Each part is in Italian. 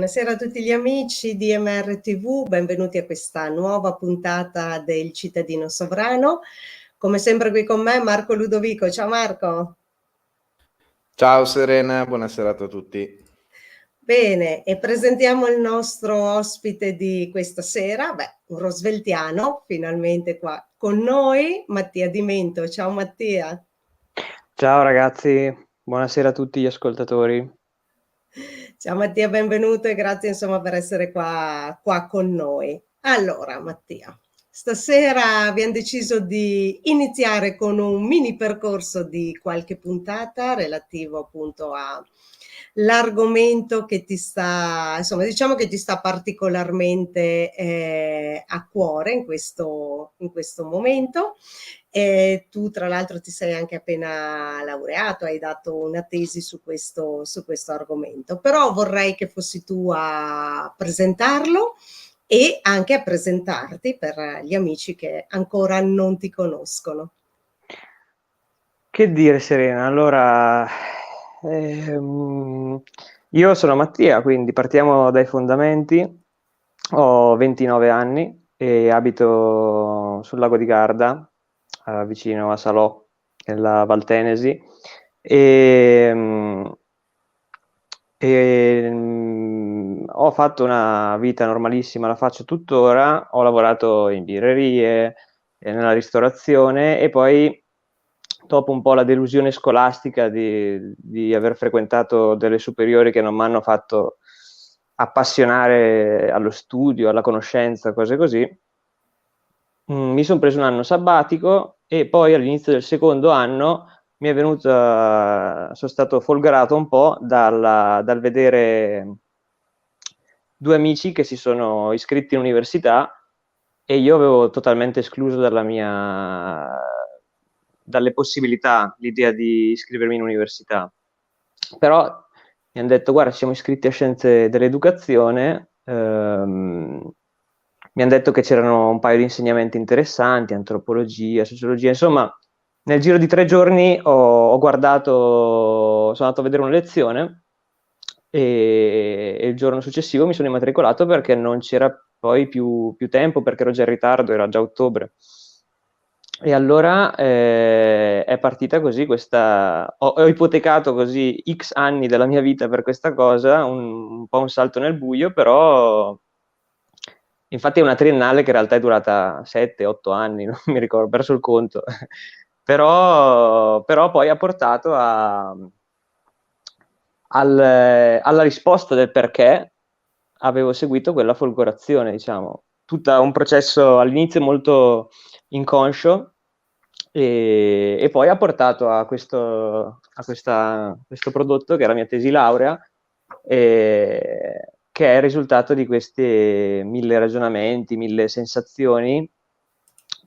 buonasera a tutti gli amici di MRTV, benvenuti a questa nuova puntata del Cittadino Sovrano. Come sempre qui con me Marco Ludovico. Ciao Marco. Ciao Serena, buona serata a tutti. Bene, e presentiamo il nostro ospite di questa sera, un rosveltiano, finalmente qua con noi, Mattia Di Mento. Ciao Mattia. Ciao ragazzi, buonasera a tutti gli ascoltatori. Ciao Mattia, benvenuto e grazie insomma per essere qua con noi. Allora Mattia, stasera abbiamo deciso di iniziare con un mini percorso di qualche puntata relativo appunto all'argomento che ti sta, insomma diciamo che ti sta particolarmente a cuore in questo momento. E tu tra l'altro ti sei anche appena laureato, hai dato una tesi su questo argomento, però vorrei che fossi tu a presentarlo e anche a presentarti per gli amici che ancora non ti conoscono. Che dire Serena, allora io sono Mattia, quindi partiamo dai fondamenti. Ho 29 anni e abito sul lago di Garda, vicino a Salò, nella Valtenesi. Ho fatto una vita normalissima, la faccio tuttora. Ho lavorato in birrerie, nella ristorazione, e poi dopo un po' la delusione scolastica di aver frequentato delle superiori che non mi hanno fatto appassionare allo studio, alla conoscenza, cose così, mi sono preso un anno sabbatico e poi all'inizio del secondo anno mi è venuto, sono stato folgorato un po' dal vedere due amici che si sono iscritti in università e io avevo totalmente escluso dalle possibilità l'idea di iscrivermi in università. Però mi hanno detto: guarda, siamo iscritti a Scienze dell'Educazione, mi hanno detto che c'erano un paio di insegnamenti interessanti, antropologia, sociologia, insomma, nel giro di 3 giorni ho guardato, sono andato a vedere una lezione e il giorno successivo mi sono immatricolato perché non c'era poi più tempo, perché ero già in ritardo, era già ottobre. E allora è partita così ho ipotecato così X anni della mia vita per questa cosa, un po' un salto nel buio, però infatti è una triennale che in realtà è durata 7-8 anni, non mi ricordo, ho perso il conto. Però poi ha portato alla risposta del perché avevo seguito quella folgorazione, diciamo. Tutto un processo all'inizio molto inconscio e poi ha portato a questo prodotto che è la mia tesi laurea, che è il risultato di questi 1000 ragionamenti, 1000 sensazioni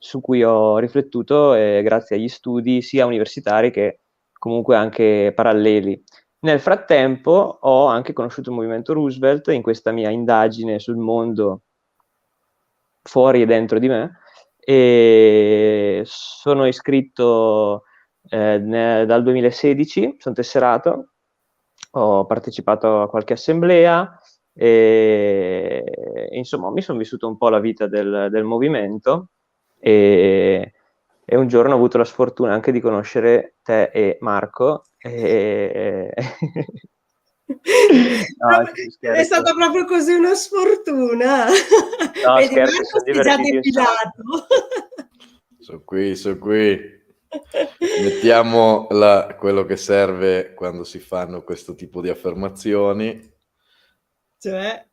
su cui ho riflettuto grazie agli studi sia universitari che comunque anche paralleli. Nel frattempo ho anche conosciuto il movimento Roosevelt in questa mia indagine sul mondo fuori e dentro di me, e sono iscritto dal 2016, sono tesserato, ho partecipato a qualche assemblea e insomma mi sono vissuto un po' la vita del movimento e un giorno ho avuto la sfortuna anche di conoscere te e Marco. No, È stata proprio così una sfortuna. No, Vedi, scherzo, Marco sono si è già divertiti un depilato. Sono qui. Mettiamo quello che serve quando si fanno questo tipo di affermazioni. Cioè,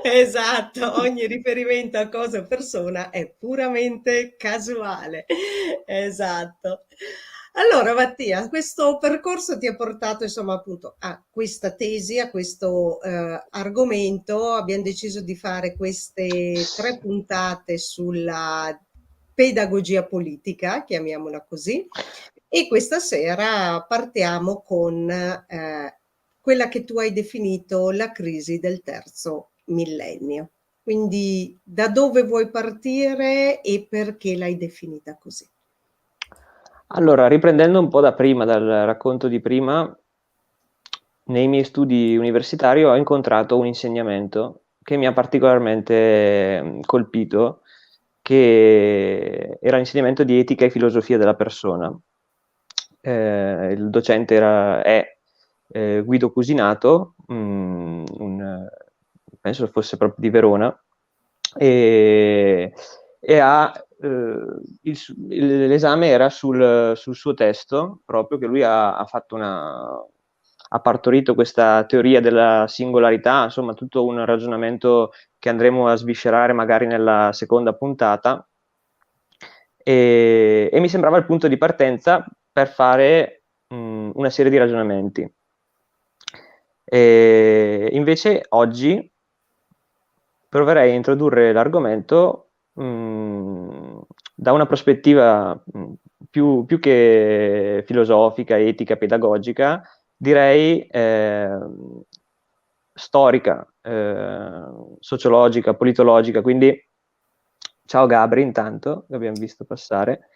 esatto, ogni riferimento a cosa o persona è puramente casuale. Esatto. Allora, Mattia, questo percorso ti ha portato, insomma, appunto a questa tesi, a questo argomento. Abbiamo deciso di fare queste 3 puntate sulla pedagogia politica, chiamiamola così, e questa sera partiamo con quella che tu hai definito la crisi del terzo millennio. Quindi da dove vuoi partire e perché l'hai definita così? Allora, riprendendo un po' da prima, dal racconto di prima, nei miei studi universitari ho incontrato un insegnamento che mi ha particolarmente colpito, che era l'insegnamento di etica e filosofia della persona. Il docente è Guido Cusinato, penso fosse proprio di Verona, e l'esame era sul suo testo, proprio che lui ha fatto ha partorito questa teoria della singolarità, insomma tutto un ragionamento che andremo a sviscerare magari nella seconda puntata, e mi sembrava il punto di partenza per fare una serie di ragionamenti. E invece oggi proverei a introdurre l'argomento da una prospettiva più che filosofica, etica, pedagogica, direi storica, sociologica, politologica. Quindi ciao Gabri, intanto, che abbiamo visto passare.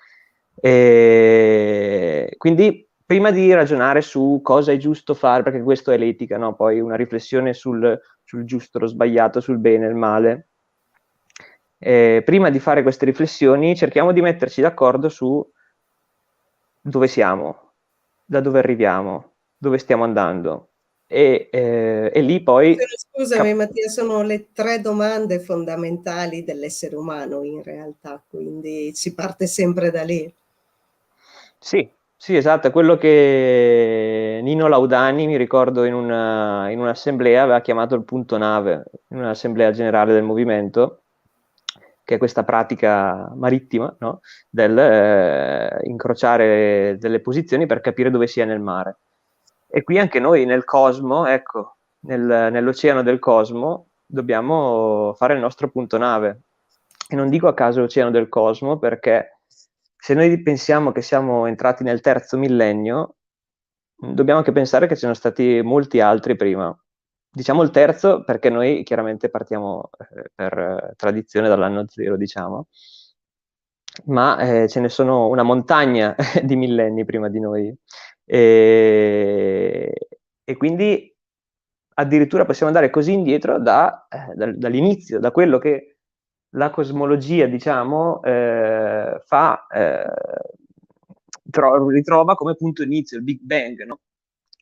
E quindi prima di ragionare su cosa è giusto fare, perché questo è l'etica, no? Poi una riflessione sul giusto, lo sbagliato, sul bene e il male. Prima di fare queste riflessioni cerchiamo di metterci d'accordo su dove siamo, da dove arriviamo, dove stiamo andando, e lì poi Scusami Mattia, sono le 3 domande fondamentali dell'essere umano in realtà, quindi si parte sempre da lì. Sì, sì, esatto, è quello che Nino Laudani, mi ricordo, in un'assemblea aveva chiamato il punto nave, in un'assemblea generale del movimento, che è questa pratica marittima, no? Del incrociare delle posizioni per capire dove si è nel mare. E qui anche noi nel cosmo, ecco, nell'oceano del cosmo, dobbiamo fare il nostro punto nave. E non dico a caso oceano del cosmo, perché se noi pensiamo che siamo entrati nel terzo millennio, dobbiamo anche pensare che ci sono stati molti altri prima. Diciamo il terzo perché noi chiaramente partiamo per tradizione dall'anno zero, diciamo, ma ce ne sono una montagna di millenni prima di noi. E quindi addirittura possiamo andare così indietro dall'inizio, da quello che la cosmologia, diciamo, ritrova come punto inizio, il Big Bang, no?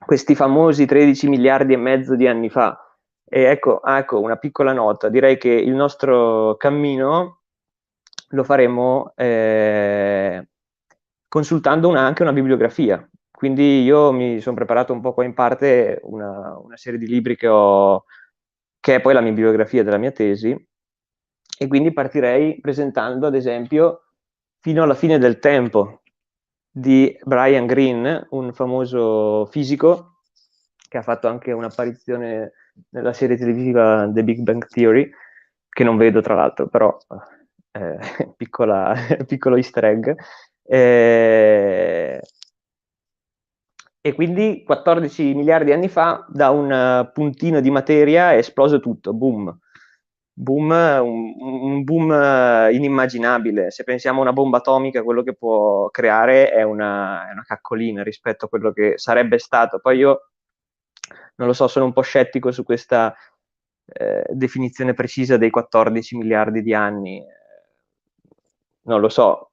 Questi famosi 13 miliardi e mezzo di anni fa. E ecco, una piccola nota, direi che il nostro cammino lo faremo consultando anche una bibliografia. Quindi io mi sono preparato un po' qua in parte una serie di libri che è poi la mia bibliografia della mia tesi, e quindi partirei presentando ad esempio Fino alla fine del tempo di Brian Greene, un famoso fisico che ha fatto anche un'apparizione nella serie televisiva The Big Bang Theory, che non vedo tra l'altro, però piccolo easter egg. E quindi 14 miliardi di anni fa, da un puntino di materia è esploso tutto, boom. Boom, un boom inimmaginabile. Se pensiamo a una bomba atomica, quello che può creare è una caccolina rispetto a quello che sarebbe stato. Poi io non lo so, sono un po' scettico su questa definizione precisa dei 14 miliardi di anni. Non lo so,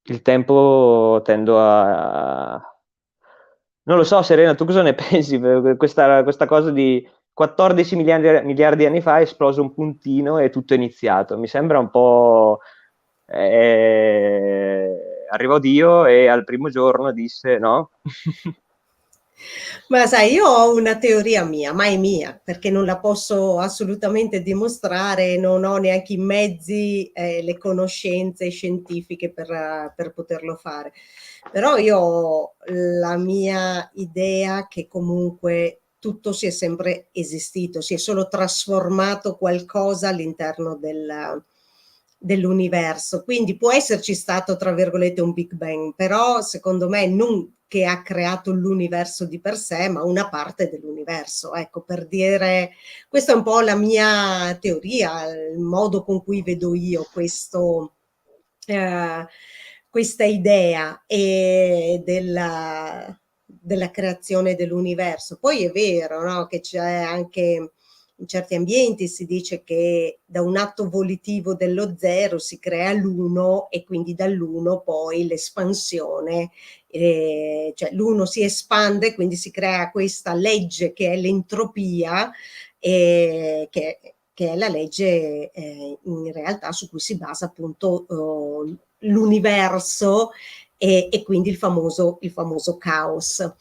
il tempo tendo a... Non lo so, Serena, tu cosa ne pensi? Questa cosa di 14 miliardi di anni fa è esploso un puntino e tutto è iniziato. Mi sembra un po'... arrivò Dio e al primo giorno disse no? Ma sai, io ho una teoria mia, ma è mia, perché non la posso assolutamente dimostrare, non ho neanche i mezzi, le conoscenze scientifiche per poterlo fare. Però io ho la mia idea che comunque tutto sia sempre esistito, si è solo trasformato qualcosa all'interno dell'universo. Quindi può esserci stato, tra virgolette, un Big Bang, però secondo me non che ha creato l'universo di per sé, ma una parte dell'universo. Ecco, per dire, questa è un po' la mia teoria, il modo con cui vedo io questa idea della creazione dell'universo. Poi è vero, no, che c'è anche in certi ambienti si dice che da un atto volitivo dello zero si crea l'uno e quindi dall'uno poi l'espansione, cioè l'uno si espande, quindi si crea questa legge che è l'entropia, che è la legge in realtà su cui si basa appunto l'universo e quindi il famoso caos.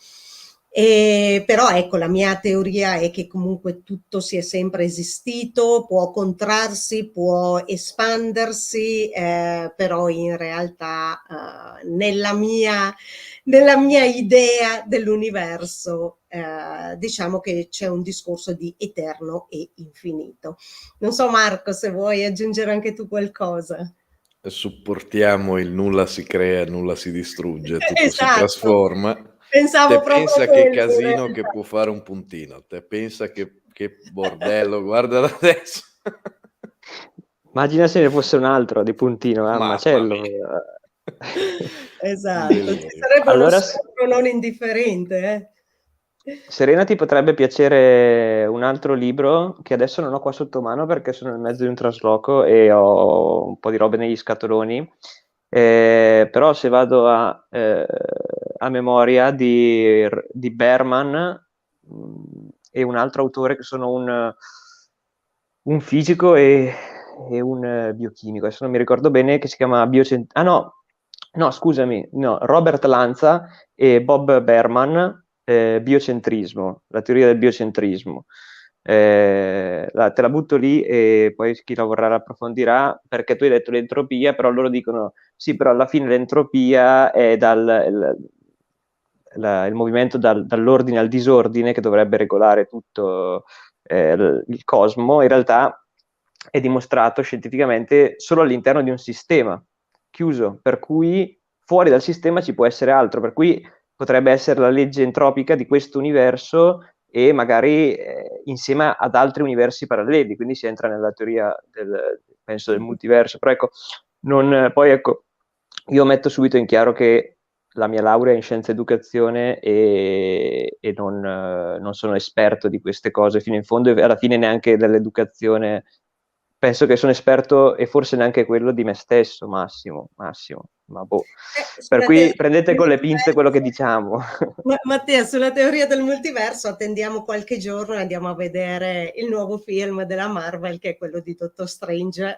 Però ecco, la mia teoria è che comunque tutto sia sempre esistito, può contrarsi, può espandersi, però in realtà nella mia idea dell'universo diciamo che c'è un discorso di eterno e infinito. Non so Marco se vuoi aggiungere anche tu qualcosa. Supportiamo il nulla si crea, nulla si distrugge, tutto si Esatto, trasforma. pensavo Te proprio a pensa che quello in casino che realtà. può fare un puntino, te pensa che bordello, guarda adesso. Immagina se ne fosse un altro di puntino, un Mamma macello. mia. Un Esatto, ci delirio. sarebbe uno Allora, scontro non indifferente, Serena, ti potrebbe piacere un altro libro che adesso non ho qua sotto mano perché sono nel mezzo di un trasloco e ho un po' di robe negli scatoloni. Però se vado a memoria di Berman e un altro autore che sono un fisico e un biochimico, adesso non mi ricordo bene, che si chiama no, scusami, no, Robert Lanza e Bob Berman, biocentrismo, la teoria del biocentrismo. Te la butto lì e poi chi la vorrà la approfondirà, perché tu hai detto l'entropia, però loro dicono sì, però alla fine l'entropia è il movimento dall'ordine al disordine che dovrebbe regolare tutto il cosmo. In realtà è dimostrato scientificamente solo all'interno di un sistema chiuso, per cui fuori dal sistema ci può essere altro, per cui potrebbe essere la legge entropica di questo universo e magari insieme ad altri universi paralleli, quindi si entra nella teoria penso del multiverso, però ecco, poi ecco, io metto subito in chiaro che la mia laurea è in scienza educazione e non sono esperto di queste cose fino in fondo e alla fine neanche dell'educazione. Penso che sono esperto e forse neanche quello di me stesso, massimo, ma boh. Per sulla cui teoria prendete del con le pinze quello che multiverso. diciamo. Mattia, sulla teoria del multiverso attendiamo qualche giorno e andiamo a vedere il nuovo film della Marvel, che è quello di Doctor Strange,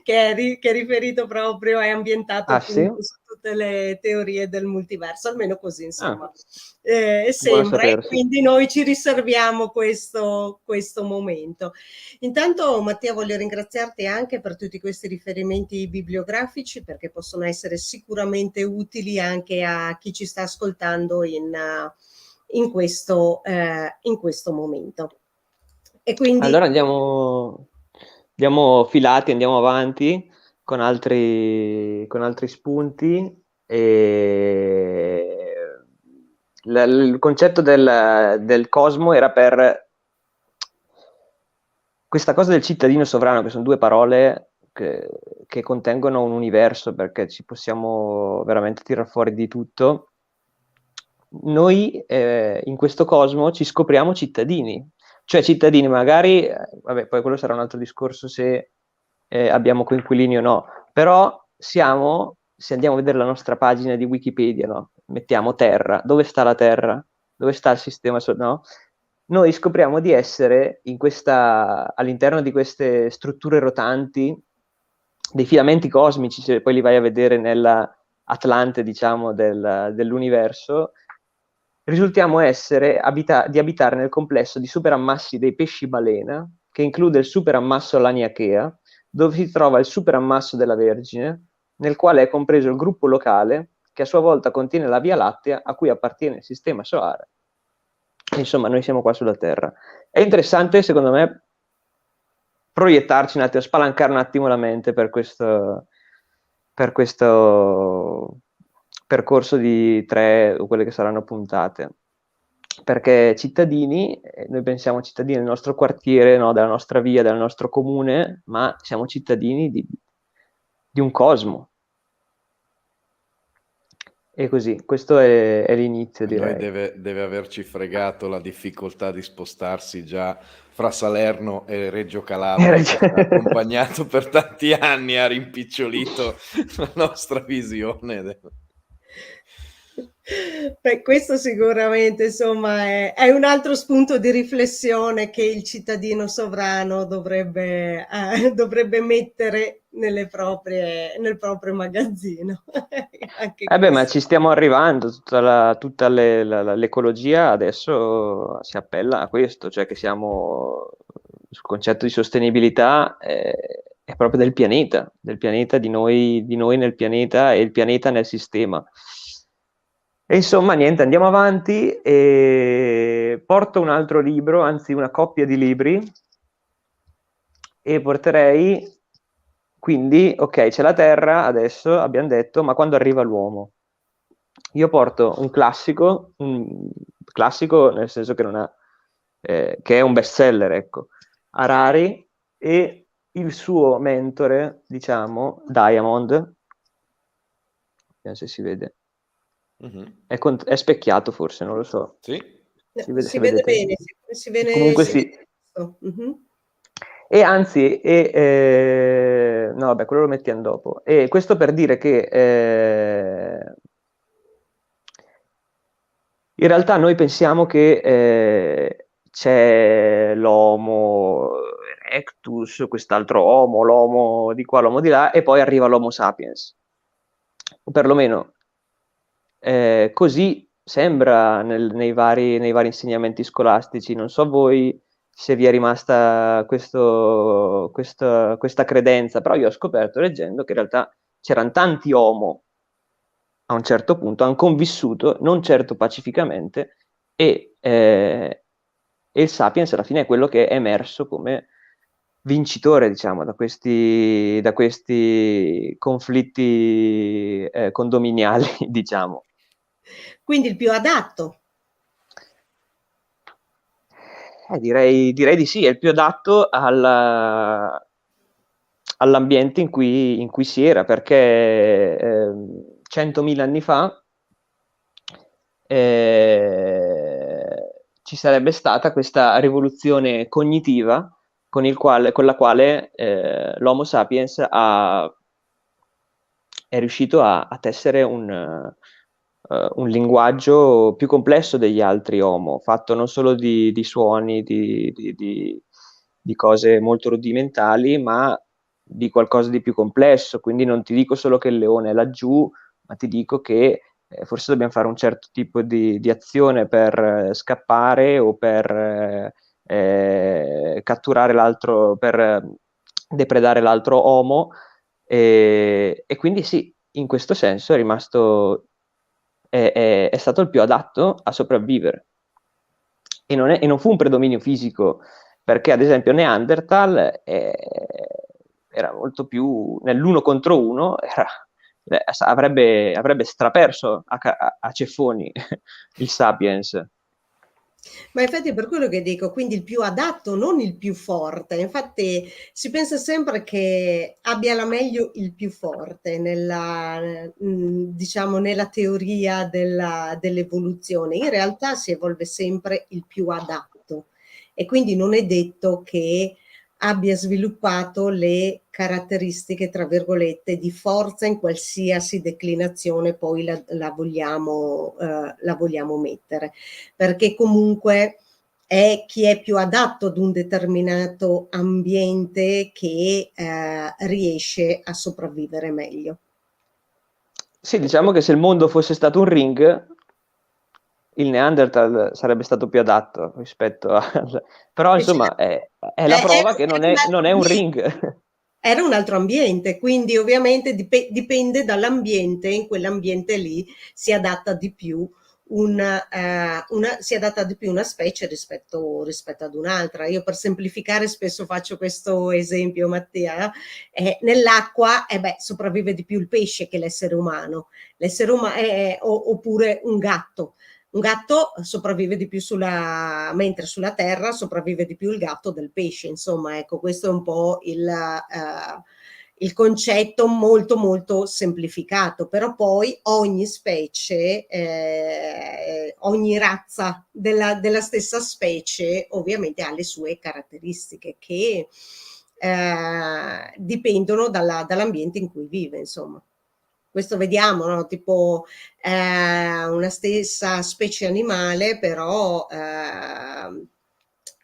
che è riferito proprio, è ambientato Ah sì? appunto su tutte le teorie del multiverso, almeno così Ah, insomma buono sembra, e sapersi. quindi noi ci riserviamo questo momento. Intanto Mattia voglio ringraziarti anche per tutti questi riferimenti bibliografici perché possono essere sicuramente utili anche a chi ci sta ascoltando in questo momento. E quindi Allora andiamo filati, andiamo avanti con altri spunti. E il concetto del cosmo era per questa cosa del cittadino sovrano, che sono due parole che contengono un universo, perché ci possiamo veramente tirar fuori di tutto. Noi in questo cosmo ci scopriamo cittadini, cioè cittadini magari, vabbè, poi quello sarà un altro discorso se abbiamo coinquilini o no, però se andiamo a vedere la nostra pagina di Wikipedia, no? Mettiamo Terra, dove sta la Terra? Dove sta il sistema, no? Noi scopriamo di essere all'interno di queste strutture rotanti, dei filamenti cosmici, se poi li vai a vedere nella Atlante, diciamo, dell'universo, risultiamo di abitare nel complesso di superammassi dei pesci balena, che include il superammasso Laniakea, dove si trova il superammasso della Vergine, nel quale è compreso il gruppo locale, che a sua volta contiene la Via Lattea, a cui appartiene il Sistema Solare. Insomma, noi siamo qua sulla Terra. È interessante, secondo me, proiettarci un attimo, spalancare un attimo la mente per questo percorso di 3 o quelle che saranno puntate. Perché cittadini, noi pensiamo cittadini del nostro quartiere, no, della nostra via, del nostro comune, ma siamo cittadini di un cosmo. E così, questo è l'inizio, A noi direi. deve averci fregato la difficoltà di spostarsi già fra Salerno e Reggio Calabria, che ci ha accompagnato per tanti anni, ha rimpicciolito la nostra visione. Beh, questo sicuramente, insomma, è un altro spunto di riflessione che il cittadino sovrano dovrebbe mettere nel proprio magazzino. Anche Beh, ma ci questo. stiamo arrivando, tutta l'ecologia adesso si appella a questo, cioè che siamo sul concetto di sostenibilità, è proprio del pianeta, di noi nel pianeta e il pianeta nel sistema. E insomma, niente, andiamo avanti e porto un altro libro, anzi una coppia di libri, e porterei, quindi, ok, c'è la Terra adesso, abbiamo detto, ma quando arriva l'uomo? Io porto un classico nel senso che non ha, che è un bestseller, ecco, Harari e il suo mentore, diciamo, Diamond, vediamo se si vede, Mhm. è specchiato forse, non lo so, Sì? si vede Si se vede vedete. bene, Comunque si sì. vede giusto. Mhm. E anzi, no, vabbè, quello lo mettiamo dopo. E questo per dire che in realtà noi pensiamo che c'è l'Homo erectus, quest'altro Homo, l'Homo di qua, l'Homo di là, e poi arriva l'Homo sapiens. O perlomeno così sembra nei vari insegnamenti scolastici. Non so voi se vi è rimasta questa credenza, però io ho scoperto leggendo che in realtà c'erano tanti Homo a un certo punto, hanno convissuto, non certo pacificamente, e il Sapiens alla fine è quello che è emerso come vincitore, diciamo, da questi conflitti condominiali, diciamo. Quindi il più adatto. Direi di sì, è il più adatto all'ambiente in cui si era, perché 100.000 anni fa ci sarebbe stata questa rivoluzione cognitiva con la quale l'Homo sapiens è riuscito a tessere un linguaggio più complesso degli altri Homo, fatto non solo di suoni, di cose molto rudimentali, ma di qualcosa di più complesso. Quindi non ti dico solo che il leone è laggiù, ma ti dico che forse dobbiamo fare un certo tipo di azione per scappare o per catturare l'altro, per depredare l'altro Homo. E quindi sì, in questo senso è rimasto, è stato il più adatto a sopravvivere. E non fu un predominio fisico, perché ad esempio Neanderthal era molto più nell'uno contro uno, avrebbe straperso a ceffoni il Sapiens. Ma infatti è per quello che dico, quindi il più adatto, non il più forte. Infatti si pensa sempre che abbia la meglio il più forte diciamo, nella teoria dell'evoluzione. In realtà si evolve sempre il più adatto e quindi non è detto che abbia sviluppato le caratteristiche, tra virgolette, di forza in qualsiasi declinazione poi la vogliamo mettere, perché comunque è chi è più adatto ad un determinato ambiente che riesce a sopravvivere meglio. Sì, diciamo che se il mondo fosse stato un ring, il Neanderthal sarebbe stato più adatto rispetto al... Però E insomma è la prova che non è un ring. era un altro ambiente, quindi ovviamente dipende dall'ambiente, in quell'ambiente lì si adatta di più si adatta di più una specie rispetto ad un'altra. Io per semplificare spesso faccio questo esempio, Mattia, nell'acqua sopravvive di più il pesce che l'essere umano, oppure un gatto. Un gatto sopravvive di più mentre sulla terra sopravvive di più il gatto del pesce, insomma, ecco, questo è un po' il concetto molto molto semplificato, però poi ogni specie, ogni razza della stessa specie ovviamente ha le sue caratteristiche che dipendono dall'ambiente in cui vive, insomma. Questo vediamo, no? Tipo una stessa specie animale, però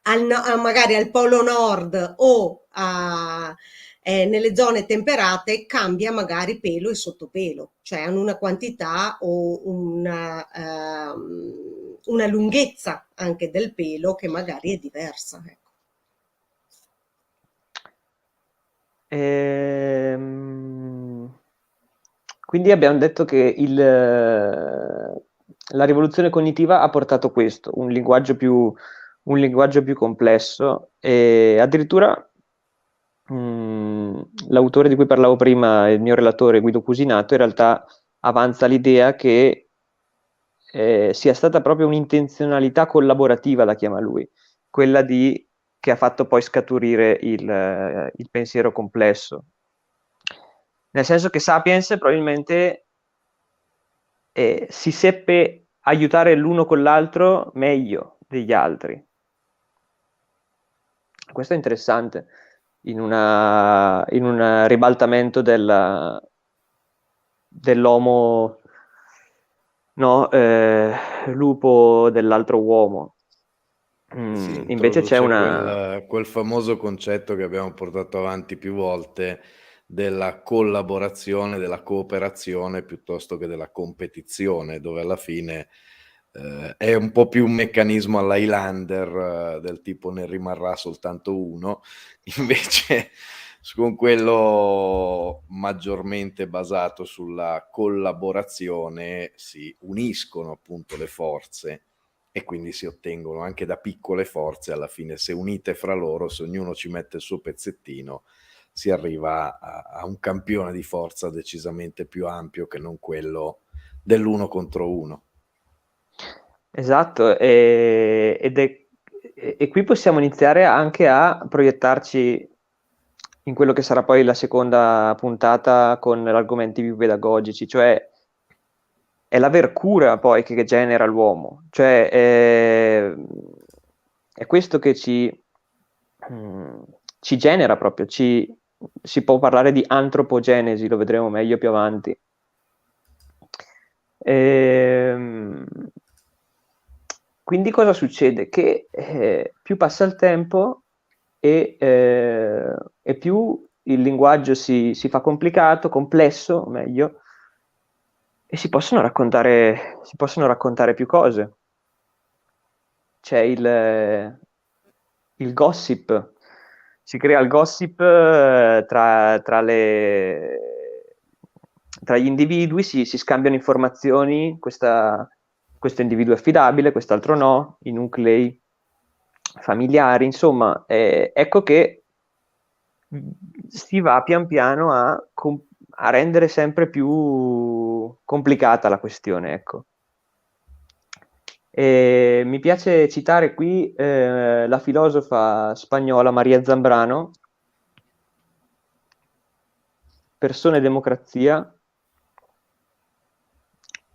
magari al polo nord o nelle zone temperate cambia magari pelo e sottopelo, cioè hanno una quantità o una lunghezza anche del pelo che magari è diversa. Ecco. Quindi abbiamo detto che la rivoluzione cognitiva ha portato questo, un linguaggio più complesso, e addirittura l'autore di cui parlavo prima, il mio relatore Guido Cusinato, in realtà avanza l'idea che sia stata proprio un'intenzionalità collaborativa, la chiama lui, quella che ha fatto poi scaturire il pensiero complesso. Nel senso che Sapiens probabilmente si seppe aiutare l'uno con l'altro meglio degli altri. Questo è interessante, in un ribaltamento dell'uomo, no, lupo dell'altro uomo. Sì, Invece c'è introduce quel famoso concetto che abbiamo portato avanti più volte della collaborazione, della cooperazione piuttosto che della competizione, dove alla fine è un po' più un meccanismo all'Highlander, del tipo ne rimarrà soltanto uno, invece con quello maggiormente basato sulla collaborazione si uniscono appunto le forze e quindi si ottengono anche da piccole forze, alla fine se unite fra loro, se ognuno ci mette il suo pezzettino, si arriva a un campione di forza decisamente più ampio che non quello dell'uno contro uno. Esatto, e qui possiamo iniziare anche a proiettarci in quello che sarà poi la seconda puntata con argomenti più pedagogici, cioè è l'aver cura poi che genera l'uomo, cioè è questo che ci genera proprio, si può parlare di antropogenesi, lo vedremo meglio più avanti. Quindi cosa succede? Che più passa il tempo e più il linguaggio si fa complicato, complesso, meglio, e si possono raccontare più cose. C'è il gossip, si crea il gossip tra gli individui, si scambiano informazioni, questo individuo è affidabile, quest'altro no, i nuclei familiari, insomma, ecco che si va pian piano a rendere sempre più complicata la questione, ecco. E mi piace citare qui la filosofa spagnola Maria Zambrano, Persone e democrazia,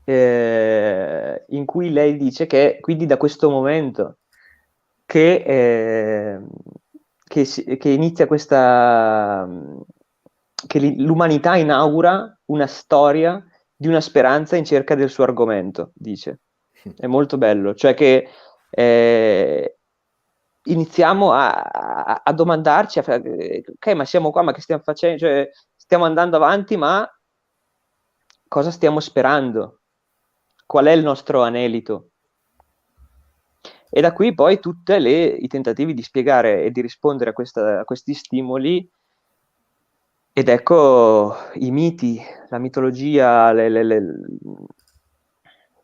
in cui lei dice che quindi da questo momento che inizia che l'umanità inaugura una storia di una speranza in cerca del suo argomento, dice. È molto bello, cioè che iniziamo a domandarci, ok, ma siamo qua, ma che stiamo facendo? Cioè, stiamo andando avanti, ma cosa stiamo sperando? Qual è il nostro anelito? E da qui poi tutti i tentativi di spiegare e di rispondere a questi stimoli, ed ecco i miti, la mitologia,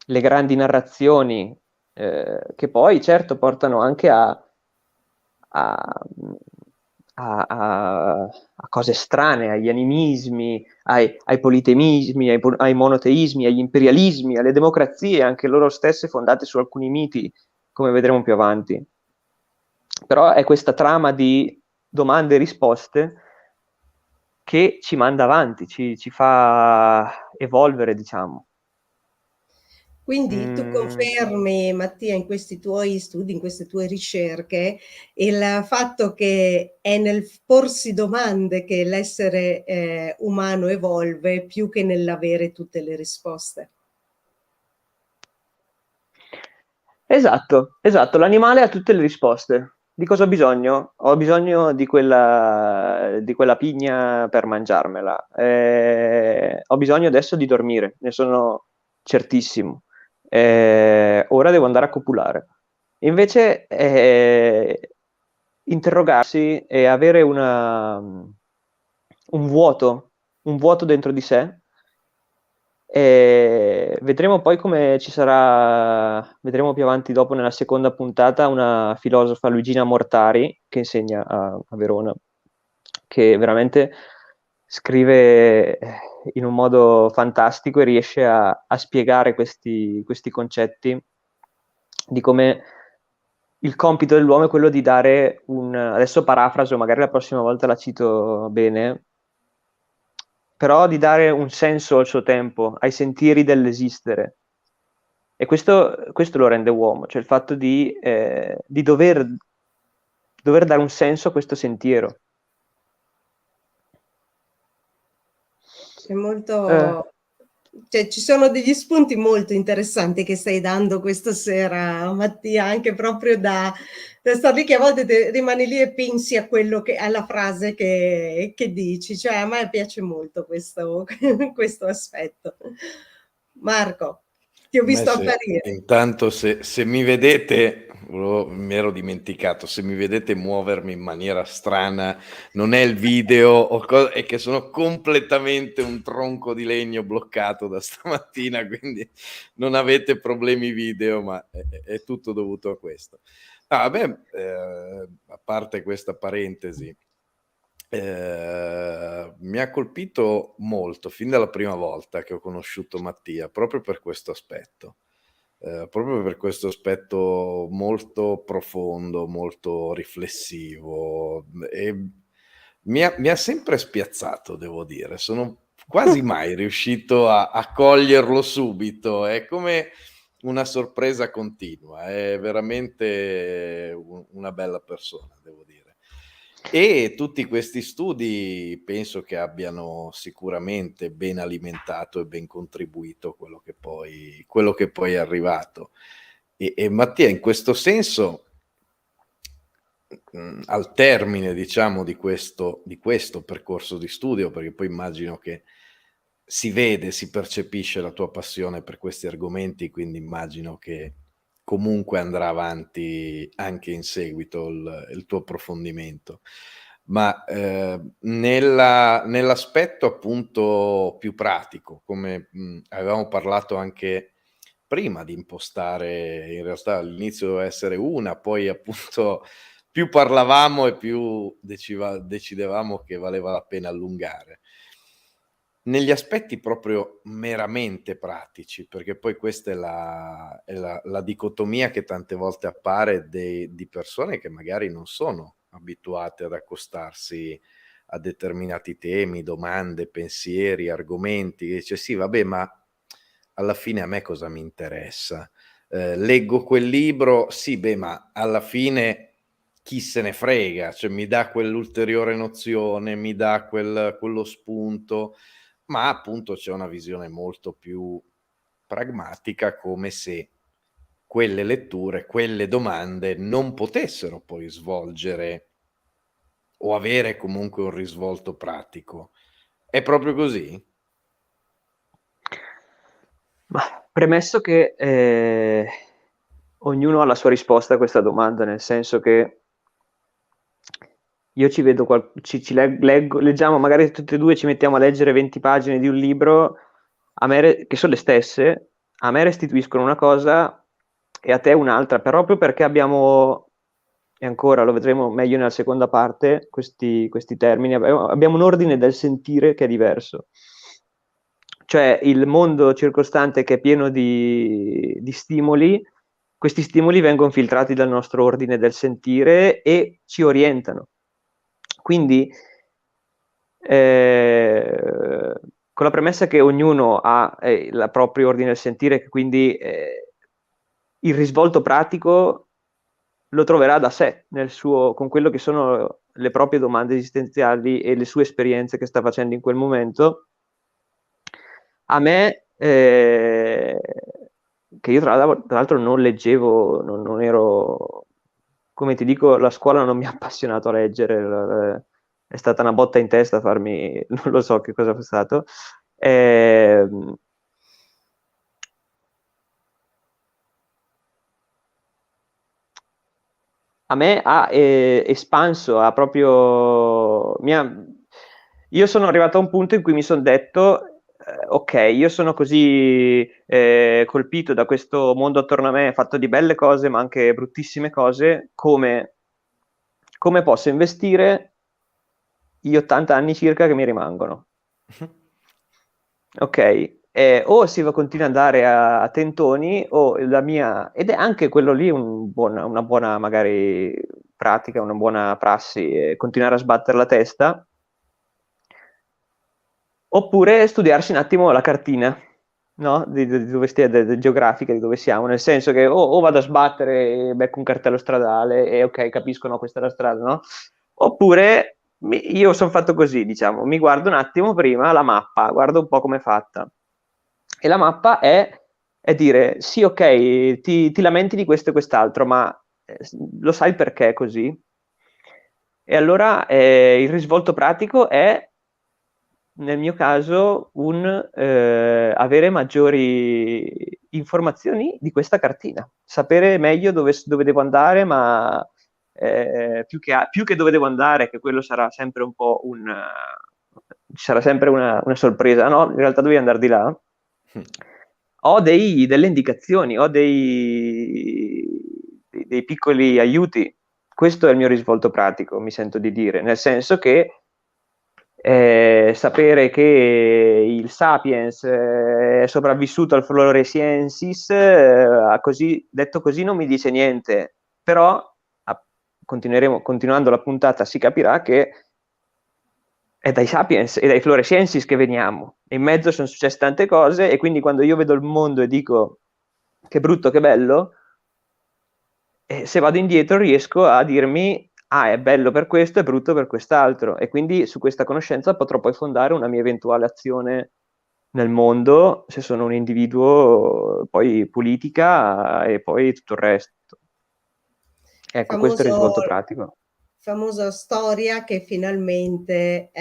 le grandi narrazioni, che poi certo portano anche a cose strane, agli animismi, ai politeismi, ai monoteismi, agli imperialismi, alle democrazie, anche loro stesse fondate su alcuni miti, come vedremo più avanti. Però è questa trama di domande e risposte che ci manda avanti, ci fa evolvere, diciamo. Quindi tu confermi, Mattia, in questi tuoi studi, in queste tue ricerche, il fatto che è nel porsi domande che l'essere umano evolve più che nell'avere tutte le risposte. Esatto, esatto. L'animale ha tutte le risposte. Di cosa ho bisogno? Ho bisogno di quella pigna per mangiarmela. Ho bisogno adesso di dormire, ne sono certissimo. Ora devo andare a copulare. Invece, interrogarsi e avere un vuoto dentro di sé. E vedremo poi come ci sarà, vedremo più avanti dopo nella seconda puntata una filosofa, Luigina Mortari, che insegna a Verona, che veramente scrive in un modo fantastico e riesce a spiegare questi concetti di come il compito dell'uomo è quello di dare adesso parafraso, magari la prossima volta la cito bene, però di dare un senso al suo tempo, ai sentieri dell'esistere. E questo lo rende uomo, cioè il fatto di dover dare un senso a questo sentiero. C'è molto, cioè, ci sono degli spunti molto interessanti che stai dando questa sera, Mattia, anche proprio da star lì che a volte rimani lì e pensi a quello alla frase che dici. Cioè, a me piace molto questo, questo aspetto. Marco, ti ho visto apparire. Intanto se mi vedete, mi ero dimenticato, se mi vedete muovermi in maniera strana, non è il video, è che sono completamente un tronco di legno bloccato da stamattina, quindi non avete problemi video, ma è tutto dovuto a questo. Ah, vabbè, a parte questa parentesi, mi ha colpito molto fin dalla prima volta che ho conosciuto Mattia, proprio per questo aspetto. Proprio per questo aspetto molto profondo, molto riflessivo, e mi ha sempre spiazzato, devo dire. Sono quasi mai riuscito a coglierlo subito. È come una sorpresa continua, è veramente una bella persona, devo dire. E tutti questi studi penso che abbiano sicuramente ben alimentato e ben contribuito a quello che poi è arrivato. E Mattia, in questo senso, al termine, diciamo, di questo percorso di studio, perché poi immagino che si vede, si percepisce la tua passione per questi argomenti, quindi immagino che comunque andrà avanti anche in seguito il tuo approfondimento. Ma nell'aspetto appunto più pratico, come avevamo parlato anche prima di impostare, in realtà all'inizio doveva essere una, poi appunto più parlavamo e più decidevamo che valeva la pena allungare. Negli aspetti proprio meramente pratici, perché poi questa è la dicotomia che tante volte appare di persone che magari non sono abituate ad accostarsi a determinati temi, domande, pensieri, argomenti. Dice: "Sì, vabbè, ma alla fine a me cosa mi interessa? Leggo quel libro, sì, beh, ma alla fine chi se ne frega? Cioè, mi dà quell'ulteriore nozione, mi dà quello spunto", ma appunto c'è una visione molto più pragmatica, come se quelle letture, quelle domande non potessero poi svolgere o avere comunque un risvolto pratico. È proprio così? Ma premesso che ognuno ha la sua risposta a questa domanda, nel senso che io ci vedo, leggiamo, magari tutti e due ci mettiamo a leggere 20 pagine di un libro, che sono le stesse, a me restituiscono una cosa e a te un'altra, proprio perché abbiamo, e ancora lo vedremo meglio nella seconda parte, questi termini, abbiamo un ordine del sentire che è diverso. Cioè il mondo circostante che è pieno di stimoli, questi stimoli vengono filtrati dal nostro ordine del sentire e ci orientano. Quindi con la premessa che ognuno ha il proprio ordine del sentire, che quindi il risvolto pratico lo troverà da sé, con quello che sono le proprie domande esistenziali e le sue esperienze che sta facendo in quel momento. A me, che io tra l'altro non leggevo, non ero, come ti dico, la scuola non mi ha appassionato a leggere, è stata una botta in testa farmi, non lo so che cosa fosse stato. A me ha espanso, ha proprio... Io sono arrivato a un punto in cui mi sono detto, ok, io sono così colpito da questo mondo attorno a me, fatto di belle cose, ma anche bruttissime cose, come posso investire gli 80 anni circa che mi rimangono? Ok, o si continua ad andare a tentoni, o la mia, ed è anche quello lì una buona magari pratica, una buona prassi, continuare a sbattere la testa, oppure studiarsi un attimo la cartina, no? Di dove geografica, di dove siamo, nel senso che o vado a sbattere e becco un cartello stradale e ok, capisco, no, questa è la strada, no? Oppure io sono fatto così, diciamo, mi guardo un attimo prima la mappa, guardo un po' come è fatta. E la mappa è dire, sì, ok, ti lamenti di questo e quest'altro, ma lo sai perché è così? E allora il risvolto pratico è, nel mio caso, avere maggiori informazioni di questa cartina, sapere meglio dove devo andare, ma più che dove devo andare, che quello sarà sempre un po' sarà sempre una sorpresa, no? In realtà devi andare di là. Ho delle indicazioni, ho dei piccoli aiuti. Questo è il mio risvolto pratico, mi sento di dire, nel senso che sapere che il Sapiens è sopravvissuto al Floresiensis, detto così non mi dice niente, però continuando la puntata si capirà che è dai Sapiens e dai Floresiensis che veniamo. In mezzo sono successe tante cose e quindi quando io vedo il mondo e dico che brutto, che bello, se vado indietro riesco a dirmi ah, è bello per questo, è brutto per quest'altro e quindi su questa conoscenza potrò poi fondare una mia eventuale azione nel mondo, se sono un individuo, poi politica e poi tutto il resto. Ecco, questo è il Famoso risvolto pratico. famosa storia che finalmente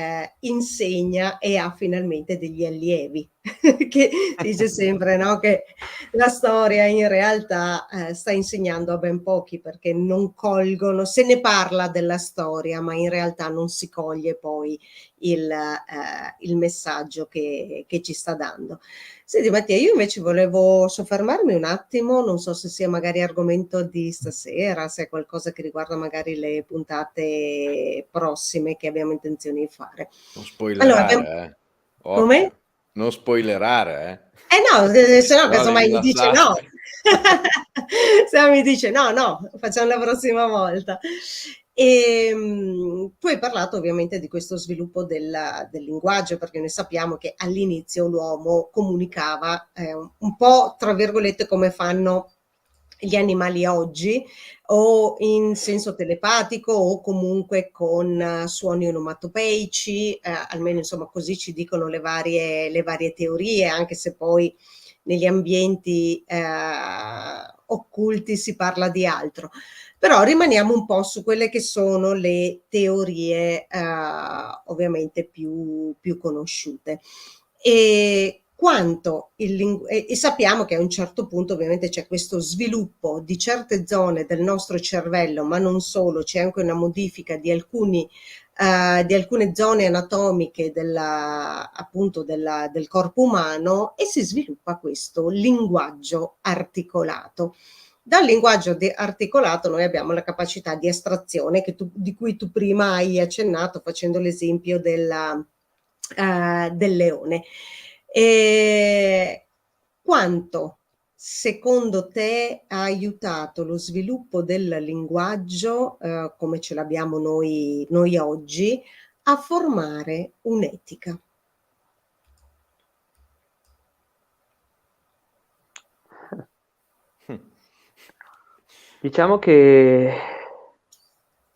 insegna e ha finalmente degli allievi, che dice sempre, no, che la storia in realtà sta insegnando a ben pochi perché non colgono, se ne parla della storia, ma in realtà non si coglie poi il messaggio che ci sta dando. Senti Mattia, io invece volevo soffermarmi un attimo, non so se sia magari argomento di stasera, se è qualcosa che riguarda magari le puntate prossime che abbiamo intenzione di fare. Non Allora, spoilerare, come? occhio. Non spoilerare, No, se no, no, devi casomai mi dice no. lasciare. Se no mi dice no, no, facciamo la prossima volta. Tu hai parlato ovviamente di questo sviluppo del linguaggio, perché noi sappiamo che all'inizio l'uomo comunicava un po', tra virgolette, come fanno gli animali oggi, o in senso telepatico o comunque con suoni onomatopeici, almeno insomma così ci dicono le varie teorie, anche se poi negli ambienti occulti si parla di altro. Però rimaniamo un po' su quelle che sono le teorie ovviamente più conosciute. E e sappiamo che a un certo punto ovviamente c'è questo sviluppo di certe zone del nostro cervello, ma non solo, c'è anche una modifica di alcune zone anatomiche appunto del corpo umano e si sviluppa questo linguaggio articolato. Dal linguaggio articolato noi abbiamo la capacità di astrazione di cui tu prima hai accennato facendo l'esempio del leone. Quanto secondo te ha aiutato lo sviluppo del linguaggio come ce l'abbiamo noi oggi a formare un'etica? Diciamo che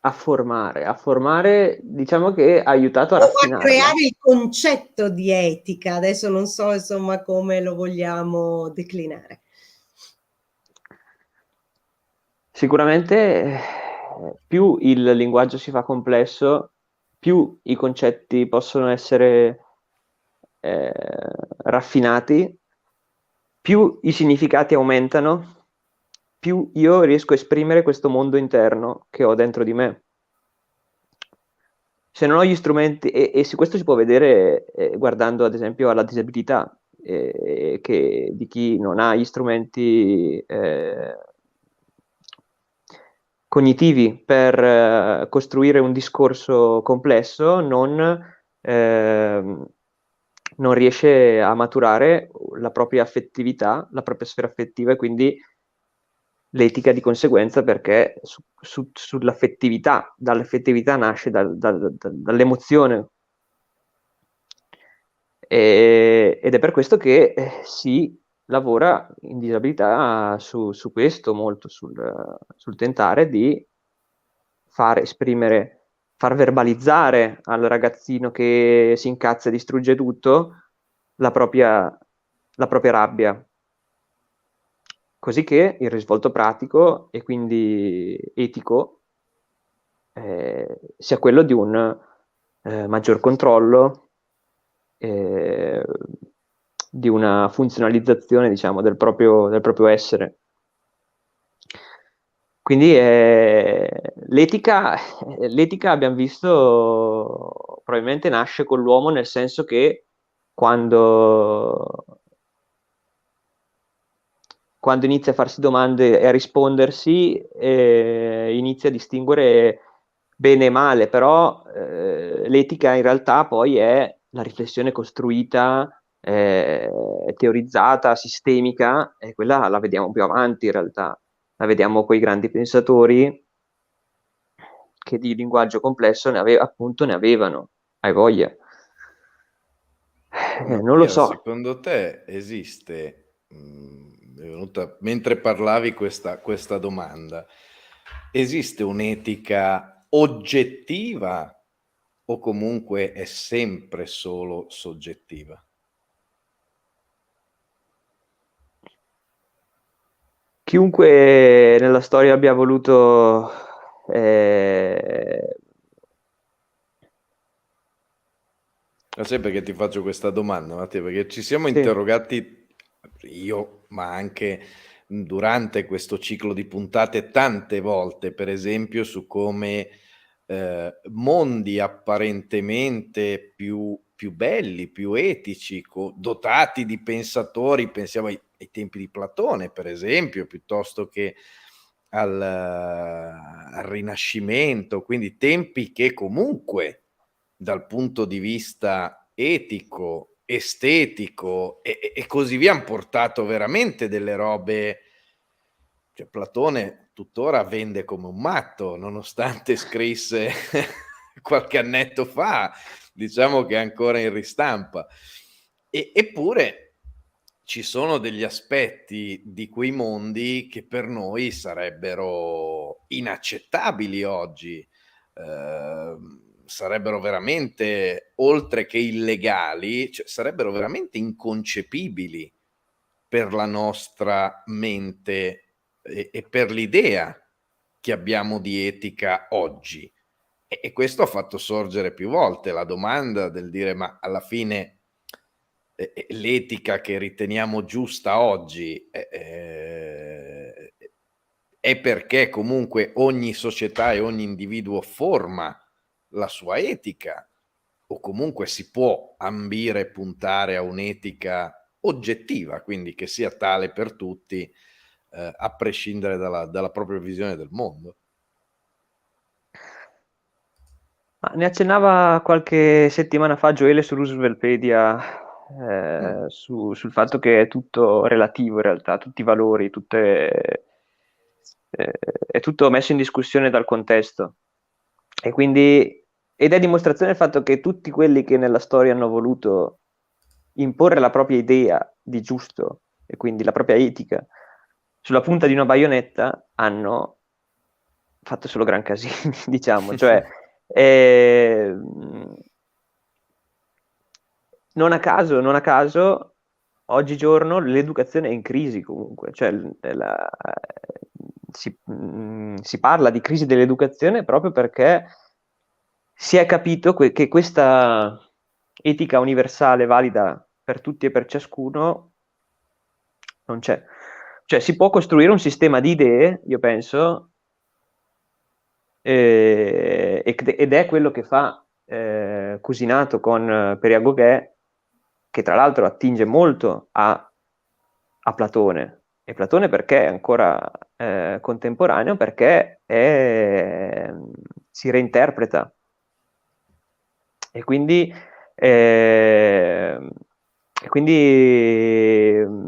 a formare, diciamo che ha aiutato a O a raffinarla. creare il concetto di etica, adesso non so insomma come lo vogliamo declinare. Sicuramente più il linguaggio si fa complesso, più i concetti possono essere raffinati, più i significati aumentano, più io riesco a esprimere questo mondo interno che ho dentro di me. Se non ho gli strumenti, e questo si può vedere guardando ad esempio alla disabilità, che di chi non ha gli strumenti cognitivi per costruire un discorso complesso, non riesce a maturare la propria affettività, la propria sfera affettiva e quindi l'etica di conseguenza, perché sull'affettività, dall'affettività nasce dall'emozione. Ed è per questo che si lavora in disabilità su questo, molto sul tentare di far esprimere, far verbalizzare al ragazzino che si incazza e distrugge tutto la propria rabbia, così che il risvolto pratico e quindi etico sia quello di un maggior controllo, di una funzionalizzazione, diciamo, del proprio essere. Quindi l'etica abbiamo visto probabilmente nasce con l'uomo, nel senso che quando inizia a farsi domande e a rispondersi, inizia a distinguere bene e male, però l'etica in realtà poi è la riflessione costruita, teorizzata, sistemica, e quella la vediamo più avanti in realtà. La vediamo con i grandi pensatori che di linguaggio complesso appunto ne avevano, hai voglia. Non lo Mattia, so. secondo te esiste, è venuta, mentre parlavi questa domanda, esiste un'etica oggettiva o comunque è sempre solo soggettiva? Chiunque nella storia abbia voluto eh, Sai perché ti faccio questa domanda, Mattia? Perché ci siamo sì, interrogati, io, ma anche durante questo ciclo di puntate, tante volte, per esempio, su come mondi apparentemente più belli, più etici, dotati di pensatori, pensiamo ai tempi di Platone, per esempio, piuttosto che al Rinascimento, quindi tempi che comunque dal punto di vista etico, estetico e così via han portato veramente delle robe. Cioè, Platone tuttora vende come un matto, nonostante scrisse qualche annetto fa, diciamo che è ancora in ristampa. Eppure ci sono degli aspetti di quei mondi che per noi sarebbero inaccettabili oggi, sarebbero veramente, oltre che illegali, cioè sarebbero veramente inconcepibili per la nostra mente e per l'idea che abbiamo di etica oggi. E questo ha fatto sorgere più volte la domanda del dire: ma alla fine l'etica che riteniamo giusta oggi è perché comunque ogni società e ogni individuo forma la sua etica, o comunque si può ambire e puntare a un'etica oggettiva, quindi che sia tale per tutti, a prescindere dalla propria visione del mondo. ne accennava qualche settimana fa Gioele su Rooseveltpedia, sul fatto che è tutto relativo in realtà, tutti i valori, è tutto messo in discussione dal contesto. E quindi ed è dimostrazione del fatto che tutti quelli che nella storia hanno voluto imporre la propria idea di giusto e quindi la propria etica sulla punta di una baionetta hanno fatto solo gran casini, diciamo, cioè non a caso, oggigiorno l'educazione è in crisi comunque, cioè si parla di crisi dell'educazione proprio perché si è capito che questa etica universale valida per tutti e per ciascuno non c'è. Cioè si può costruire un sistema di idee, io penso, ed è quello che fa Cusinato con Periagogè, che tra l'altro attinge molto a Platone. E Platone perché è ancora contemporaneo? Perché si reinterpreta. E quindi,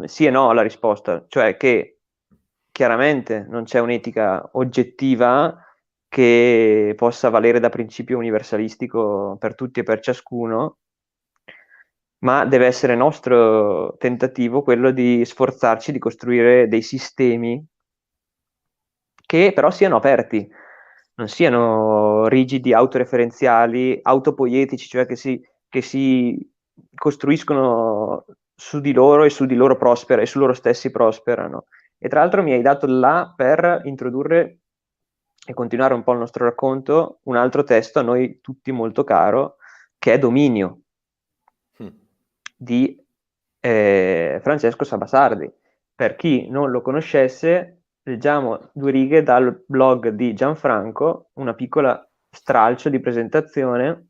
sì e no alla risposta, cioè che chiaramente non c'è un'etica oggettiva che possa valere da principio universalistico per tutti e per ciascuno, ma deve essere nostro tentativo quello di sforzarci di costruire dei sistemi che però siano aperti, non siano rigidi, autoreferenziali, autopoietici, cioè che si costruiscono su di loro e su di loro prospera e su loro stessi prosperano. E tra l'altro mi hai dato là per introdurre e continuare un po' il nostro racconto un altro testo a noi tutti molto caro, che è Dominio di Francesco Sabasardi. Per chi non lo conoscesse, leggiamo due righe dal blog di Gianfranco, una piccola stralcio di presentazione.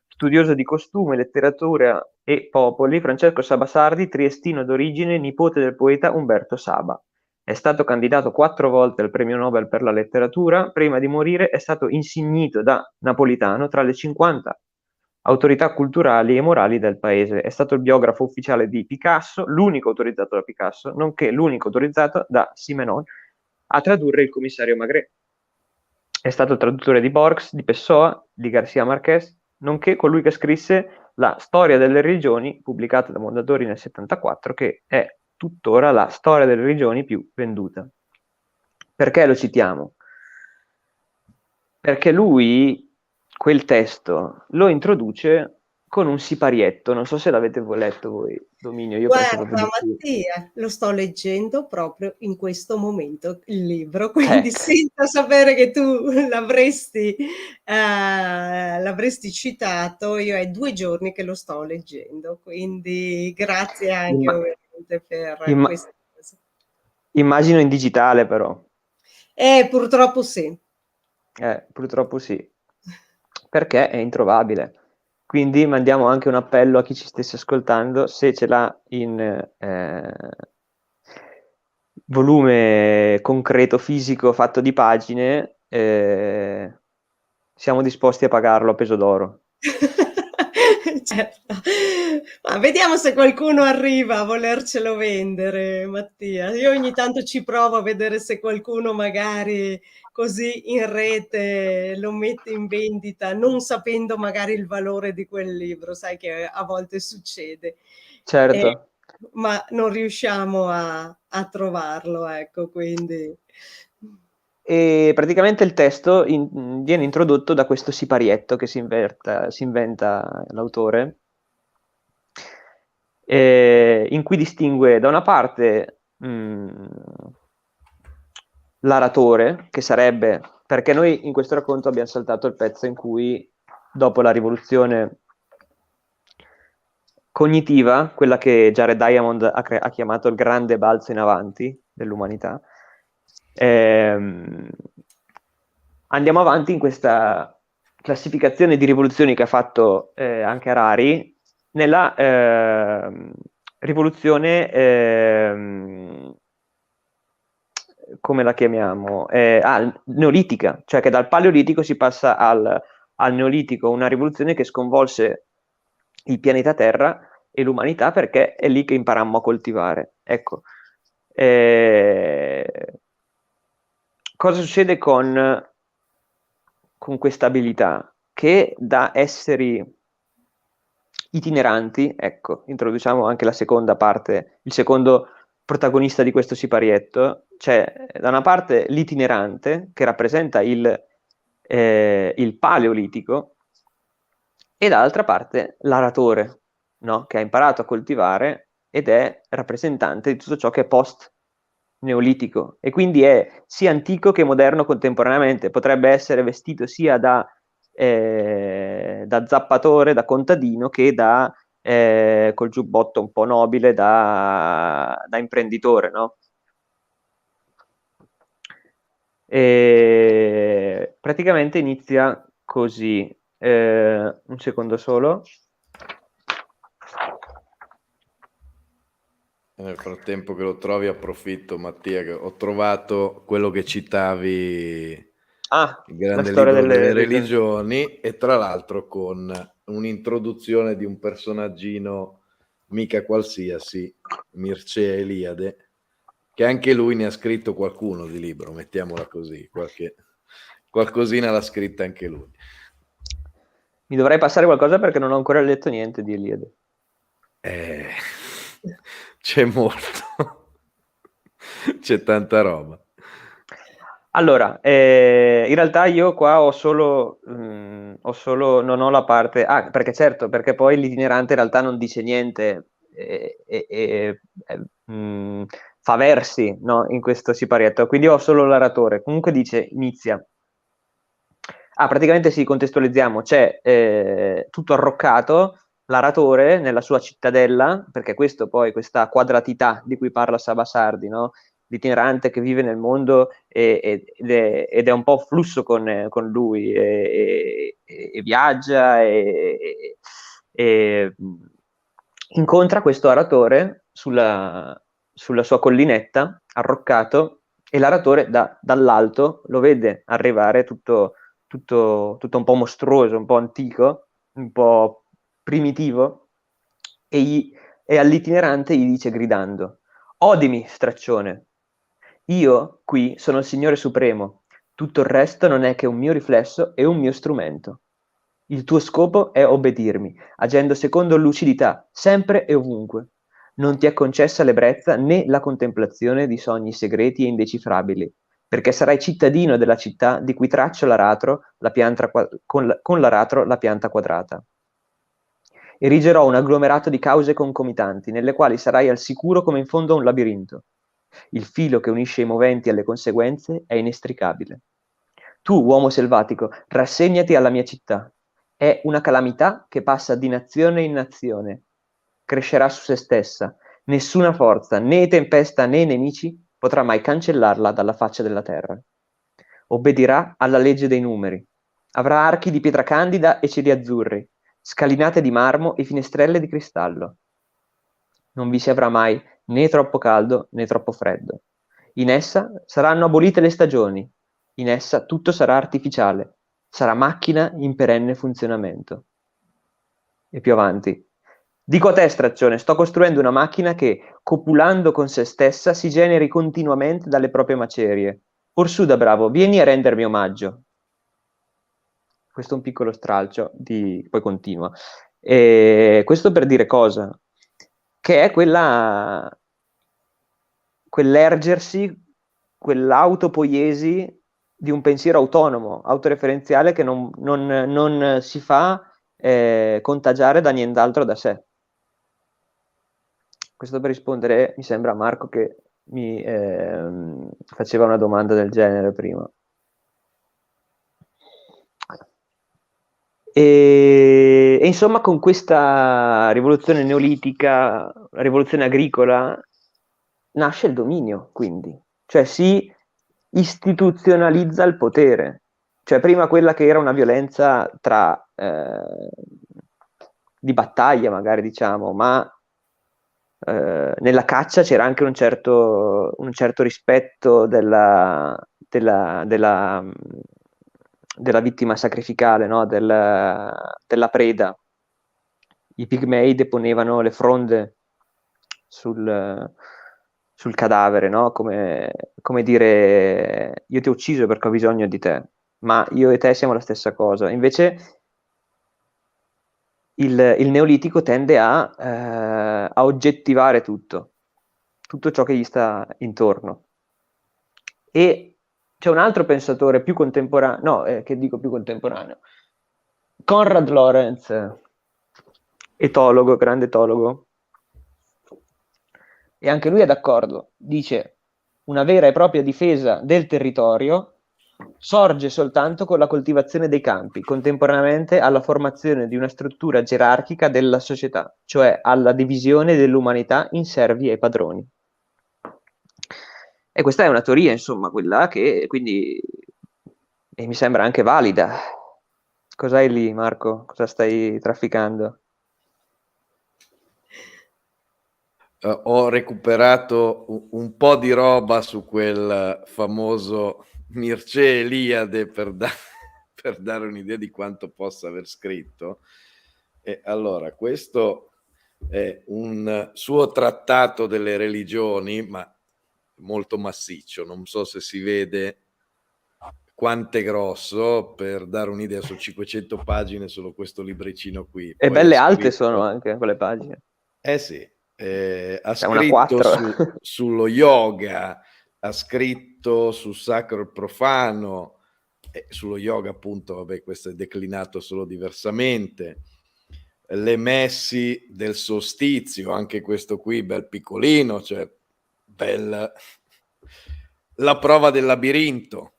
Studioso di costume, letteratura e popoli, Francesco Sabasardi, triestino d'origine, nipote del poeta Umberto Saba. È stato candidato 4 volte al premio Nobel per la letteratura. Prima di morire è stato insignito da Napolitano tra le 50 autorità culturali e morali del paese. È stato il biografo ufficiale di Picasso, l'unico autorizzato da Picasso, nonché l'unico autorizzato da Simenon a tradurre il commissario Maigret. È stato traduttore di Borges, di Pessoa, di García Márquez, nonché colui che scrisse La storia delle religioni, pubblicata da Mondadori nel 74, che è tuttora la storia delle religioni più venduta. Perché lo citiamo? Perché lui quel testo lo introduce con un siparietto, non so se l'avete letto voi, Dominio, io penso proprio Guarda di sì. Mattia, lo sto leggendo proprio in questo momento il libro, quindi Ecco, senza sapere che tu l'avresti citato, io è 2 giorni che lo sto leggendo, quindi grazie anche imma- ovviamente per imma- questa cosa. immagino in digitale però. Purtroppo sì. Purtroppo sì, perché è introvabile. Quindi mandiamo anche un appello a chi ci stesse ascoltando, se ce l'ha in volume concreto, fisico, fatto di pagine, siamo disposti a pagarlo a peso d'oro. Certo. Ma vediamo se qualcuno arriva a volercelo vendere, Mattia. Io ogni tanto ci provo a vedere se qualcuno magari così in rete lo mette in vendita, non sapendo magari il valore di quel libro, sai che a volte succede. Eh, Certo. ma non riusciamo a trovarlo, ecco, quindi. E praticamente il testo viene introdotto da questo siparietto che si inventa l'autore, in cui distingue da una parte l'aratore, che sarebbe, perché noi in questo racconto abbiamo saltato il pezzo in cui dopo la rivoluzione cognitiva, quella che Jared Diamond ha chiamato il grande balzo in avanti dell'umanità, andiamo avanti in questa classificazione di rivoluzioni che ha fatto anche Harari, nella rivoluzione, come la chiamiamo? Neolitica, cioè che dal Paleolitico si passa al Neolitico, una rivoluzione che sconvolse il pianeta Terra e l'umanità perché è lì che imparammo a coltivare. Ecco, cosa succede con con questa abilità che da esseri itineranti, ecco, introduciamo anche la seconda parte, il secondo protagonista di questo siparietto, c'è da una parte l'itinerante che rappresenta il paleolitico e dall'altra parte l'aratore, no? Che ha imparato a coltivare ed è rappresentante di tutto ciò che è post-neolitico e quindi è sia antico che moderno contemporaneamente, potrebbe essere vestito sia da zappatore, da contadino, che col giubbotto un po' nobile da imprenditore, no? E praticamente inizia così. Un secondo solo. Nel frattempo che lo trovi approfitto, Mattia, che ho trovato quello che citavi, il La grande storia libro delle delle religioni. religioni, e tra l'altro con un'introduzione di un personaggino mica qualsiasi, Mircea Eliade, che anche lui ne ha scritto qualcuno di libro, mettiamola così, qualcosina l'ha scritta anche lui. Mi dovrei passare qualcosa perché non ho ancora letto niente di Eliade. C'è molto, c'è tanta roba. Allora, in realtà io qua ho solo, non ho la parte, perché certo, perché poi l'itinerante in realtà non dice niente, fa versi, no, in questo siparietto, quindi ho solo l'aratore, comunque dice, inizia. Praticamente sì, contestualizziamo, c'è tutto arroccato, l'aratore nella sua cittadella, perché questo poi, questa quadratità di cui parla Sabasardi, no? L'itinerante che vive nel mondo ed è un po' flusso con lui e viaggia e incontra questo aratore sulla sua collinetta, arroccato, e l'aratore dall'alto lo vede arrivare tutto un po' mostruoso, un po' antico, un po' primitivo, e all'itinerante gli dice gridando: Odimi, straccione, io qui sono il Signore Supremo, tutto il resto non è che un mio riflesso e un mio strumento. Il tuo scopo è obbedirmi, agendo secondo lucidità, sempre e ovunque. Non ti è concessa l'ebbrezza né la contemplazione di sogni segreti e indecifrabili, perché sarai cittadino della città di cui traccio l'aratro, con l'aratro la pianta quadrata. Erigerò un agglomerato di cause concomitanti, nelle quali sarai al sicuro come in fondo a un labirinto. Il filo che unisce i moventi alle conseguenze è inestricabile. Tu, uomo selvatico, rassegnati alla mia città. È una calamità che passa di nazione in nazione. Crescerà su se stessa. Nessuna forza, né tempesta né nemici, potrà mai cancellarla dalla faccia della terra. Obbedirà alla legge dei numeri. Avrà archi di pietra candida e cieli azzurri, scalinate di marmo e finestrelle di cristallo. Non vi si avrà mai né troppo caldo né troppo freddo. In essa saranno abolite le stagioni. In essa tutto sarà artificiale. Sarà macchina in perenne funzionamento. E più avanti. Dico a te, straccione, sto costruendo una macchina che, copulando con se stessa, si generi continuamente dalle proprie macerie. Orsù da bravo, vieni a rendermi omaggio. Questo è un piccolo stralcio, poi continua. E questo per dire cosa? Che è quell'ergersi, quell'autopoiesi di un pensiero autonomo, autoreferenziale che non si fa contagiare da nient'altro da sé. Questo per rispondere, mi sembra, a Marco che mi faceva una domanda del genere prima. E insomma, con questa rivoluzione neolitica, rivoluzione agricola, nasce il dominio, quindi. Cioè si istituzionalizza il potere. Cioè prima quella che era una violenza di battaglia, magari diciamo, ma nella caccia c'era anche un certo rispetto della vittima sacrificale, no? Della preda. I pigmei deponevano le fronde sul cadavere, no? Come dire, io ti ho ucciso perché ho bisogno di te. ma io e te siamo la stessa cosa. Invece il Neolitico tende a oggettivare tutto ciò che gli sta intorno. E c'è un altro pensatore più contemporaneo, no, che dico più contemporaneo, Konrad Lorenz, etologo, grande etologo, e anche lui è d'accordo, dice una vera e propria difesa del territorio sorge soltanto con la coltivazione dei campi, contemporaneamente alla formazione di una struttura gerarchica della società, cioè alla divisione dell'umanità in servi e padroni. E questa è una teoria, insomma, quella che quindi e mi sembra anche valida. Cos'hai lì, Marco? Cosa stai trafficando? Ho recuperato un po' di roba su quel famoso Mircea Eliade per dare un'idea di quanto possa aver scritto. E allora, questo è un suo trattato delle religioni, ma molto massiccio, non so se si vede quanto è grosso, per dare un'idea, su 500 pagine solo questo libricino qui. E Poi belle alte sono anche quelle pagine. Sì, ha È una scritto 4. sullo yoga, ha scritto sul sacro e profano, sullo yoga appunto, vabbè, questo è declinato solo diversamente, le messi del solstizio, anche questo qui bel piccolino, cioè la prova del labirinto.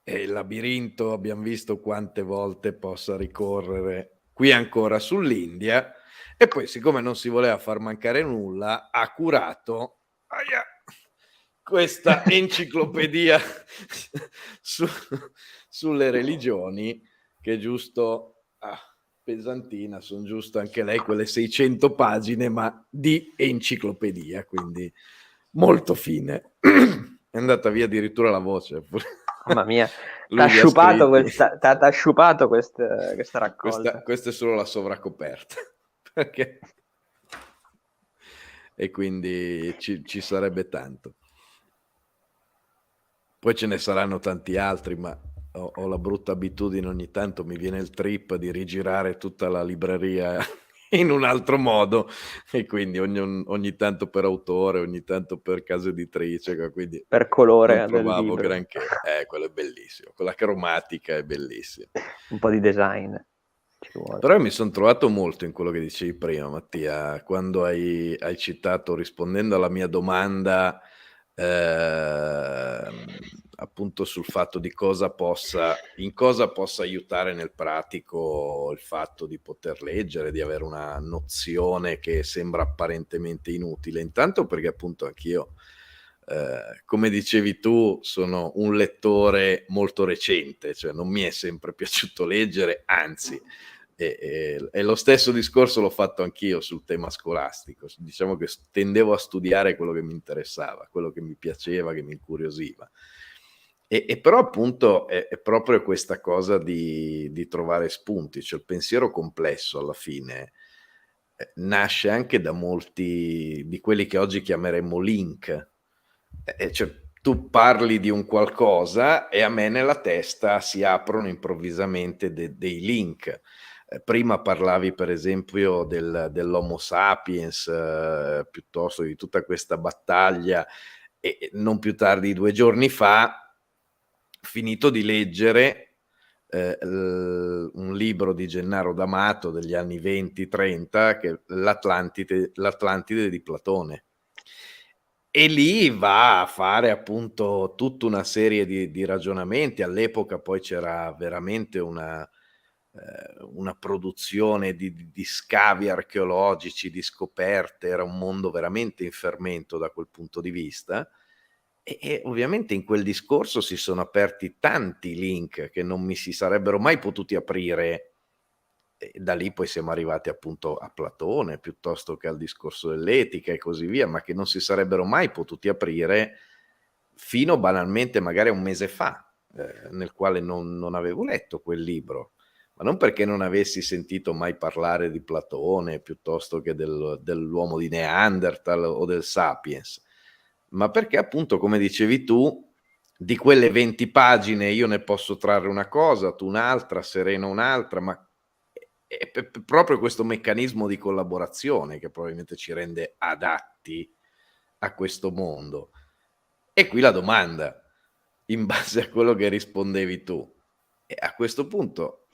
E il labirinto abbiamo visto quante volte possa ricorrere qui ancora sull'India, e poi siccome non si voleva far mancare nulla ha curato questa enciclopedia sulle religioni, che è giusto pesantina, sono giusto anche lei quelle 600 pagine, ma di enciclopedia, quindi molto fine. È andata via addirittura la voce. Mamma mia, Lui li ha t'ha sciupato questa raccolta. Questa è solo la sovracoperta. Perché? E quindi ci sarebbe tanto. Poi ce ne saranno tanti altri, ma ho la brutta abitudine, ogni tanto mi viene il trip di rigirare tutta la libreria in un altro modo, e quindi ogni tanto per autore, ogni tanto per casa editrice, quindi Per colore non del trovavo libro. granché. Quello è bellissimo, quella cromatica è bellissima. Un po' di design ci vuole. Però mi sono trovato molto in quello che dicevi prima, Mattia, quando hai citato, rispondendo alla mia domanda, appunto sul fatto di in cosa possa aiutare nel pratico il fatto di poter leggere, di avere una nozione che sembra apparentemente inutile. Intanto perché appunto anch'io, come dicevi tu, sono un lettore molto recente, cioè non mi è sempre piaciuto leggere, anzi, e lo stesso discorso l'ho fatto anch'io sul tema scolastico. Diciamo che tendevo a studiare quello che mi interessava, quello che mi piaceva, che mi incuriosiva. E però appunto è proprio questa cosa di trovare spunti, cioè il pensiero complesso alla fine nasce anche da molti di quelli che oggi chiameremmo link. Cioè, tu parli di un qualcosa e a me nella testa si aprono improvvisamente dei link. Prima parlavi per esempio dell'Homo sapiens, piuttosto di tutta questa battaglia, e non più tardi di 2 giorni fa, finito di leggere un libro di Gennaro D'Amato degli anni 20-30, che è l'Atlantide di Platone. E lì va a fare appunto tutta una serie di ragionamenti. All'epoca poi c'era veramente una produzione di scavi archeologici, di scoperte, era un mondo veramente in fermento da quel punto di vista, e ovviamente in quel discorso si sono aperti tanti link che non mi si sarebbero mai potuti aprire. E da lì poi siamo arrivati appunto a Platone, piuttosto che al discorso dell'etica e così via, ma che non si sarebbero mai potuti aprire fino banalmente magari a un mese fa, nel quale non avevo letto quel libro, ma non perché non avessi sentito mai parlare di Platone, piuttosto che dell'uomo di Neanderthal o del Sapiens, ma perché appunto, come dicevi tu, di quelle 20 pagine io ne posso trarre una cosa, tu un'altra, Serena un'altra, ma è proprio questo meccanismo di collaborazione che probabilmente ci rende adatti a questo mondo. E qui la domanda, in base a quello che rispondevi tu, e a questo punto,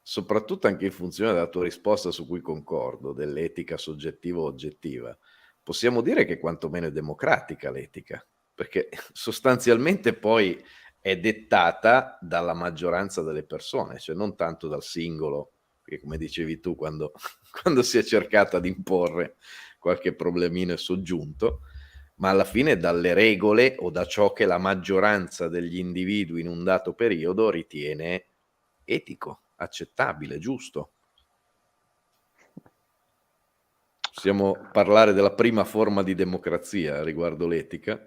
soprattutto anche in funzione della tua risposta su cui concordo, dell'etica soggettiva o oggettiva, possiamo dire che quantomeno è democratica l'etica, perché sostanzialmente poi è dettata dalla maggioranza delle persone, cioè non tanto dal singolo, perché come dicevi tu, quando si è cercata di imporre qualche problemino è soggiunto, ma alla fine dalle regole o da ciò che la maggioranza degli individui in un dato periodo ritiene etico, accettabile, giusto. Possiamo parlare della prima forma di democrazia riguardo l'etica?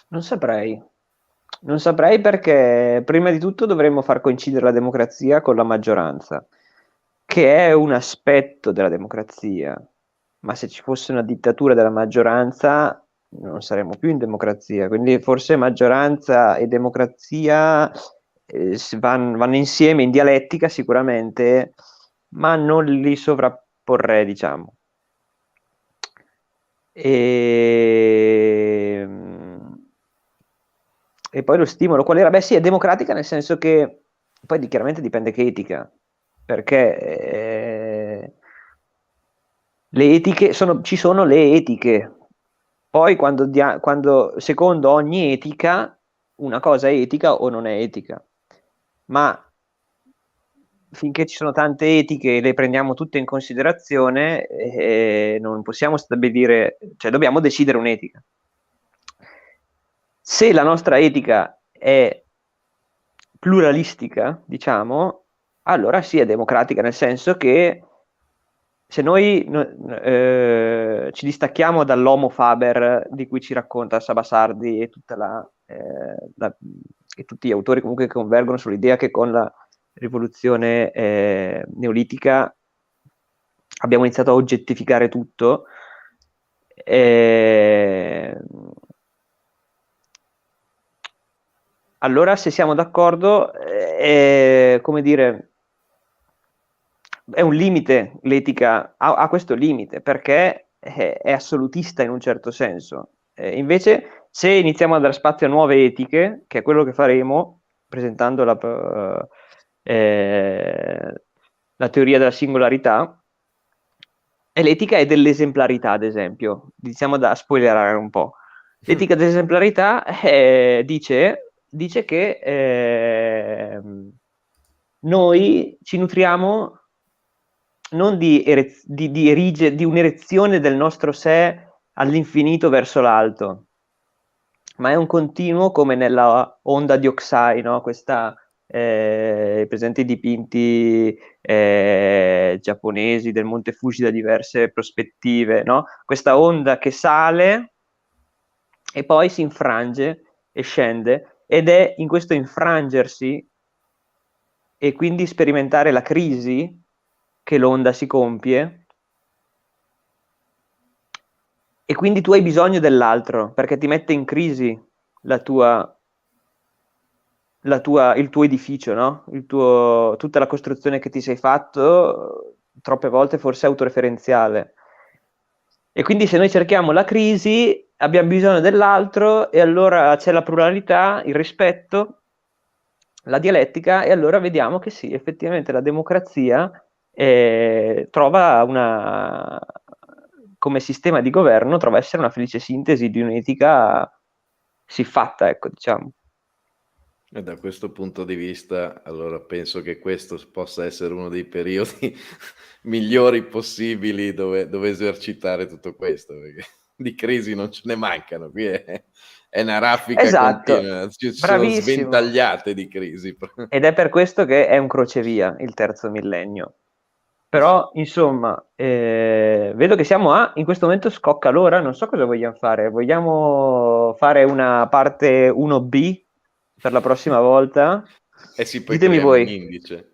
Non saprei perché prima di tutto dovremmo far coincidere la democrazia con la maggioranza, che è un aspetto della democrazia, ma se ci fosse una dittatura della maggioranza non saremmo più in democrazia, quindi forse maggioranza e democrazia vanno insieme in dialettica sicuramente, ma non li sovrapporrei, diciamo. E poi lo stimolo qual era? Beh sì, è democratica nel senso che poi chiaramente dipende che etica, perché le etiche ci sono le etiche. Poi quando secondo ogni etica una cosa è etica o non è etica, ma finché ci sono tante etiche e le prendiamo tutte in considerazione, non possiamo stabilire, cioè dobbiamo decidere un'etica. Se la nostra etica è pluralistica, diciamo, allora sì, è democratica, nel senso che se noi ci distacchiamo dall'Homo Faber di cui ci racconta Sabasardi e e tutti gli autori comunque che convergono sull'idea che con la rivoluzione neolitica abbiamo iniziato a oggettificare tutto, allora se siamo d'accordo, come dire, è un limite, l'etica ha questo limite perché è assolutista in un certo senso. Invece, se iniziamo a dare spazio a nuove etiche, che è quello che faremo presentando la teoria della singolarità, e l'etica è dell'esemplarità, ad esempio. Iniziamo a spoilerare un po'. L'etica dell'esemplarità dice che noi ci nutriamo non di un'erezione del nostro sé all'infinito verso l'alto, ma è un continuo come nella onda di Oksai, no? Questa presenti dipinti giapponesi del Monte Fuji da diverse prospettive, no? Questa onda che sale e poi si infrange e scende, ed è in questo infrangersi e quindi sperimentare la crisi che l'onda si compie, e quindi tu hai bisogno dell'altro perché ti mette in crisi il tuo edificio, no? Tutta la costruzione che ti sei fatto troppe volte forse è autoreferenziale, e quindi se noi cerchiamo la crisi abbiamo bisogno dell'altro, e allora c'è la pluralità, il rispetto, la dialettica, e allora vediamo che sì, effettivamente la democrazia trova come sistema di governo, trova a essere una felice sintesi di un'etica siffatta, ecco, diciamo. E da questo punto di vista, allora penso che questo possa essere uno dei periodi migliori possibili dove esercitare tutto questo, perché di crisi non ce ne mancano, qui è una raffica continua, ci sono sventagliate di crisi. Ed è per questo che è un crocevia il terzo millennio. Però, insomma, vedo che siamo in questo momento scocca l'ora, non so cosa vogliamo fare. Vogliamo fare una parte 1B per la prossima volta? Eh sì, poi Ditemi creiamo un voi. indice.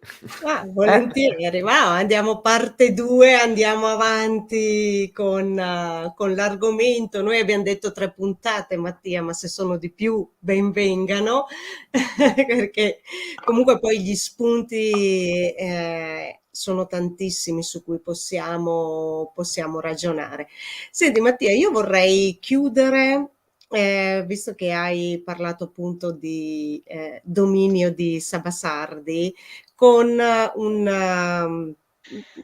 Volentieri, ma andiamo parte 2, andiamo avanti con l'argomento. Noi abbiamo detto 3 puntate, Mattia, ma se sono di più, ben vengano, perché comunque poi gli spunti sono tantissimi su cui possiamo ragionare. Senti, Mattia, io vorrei chiudere. Visto che hai parlato appunto di dominio di Sabasardi, con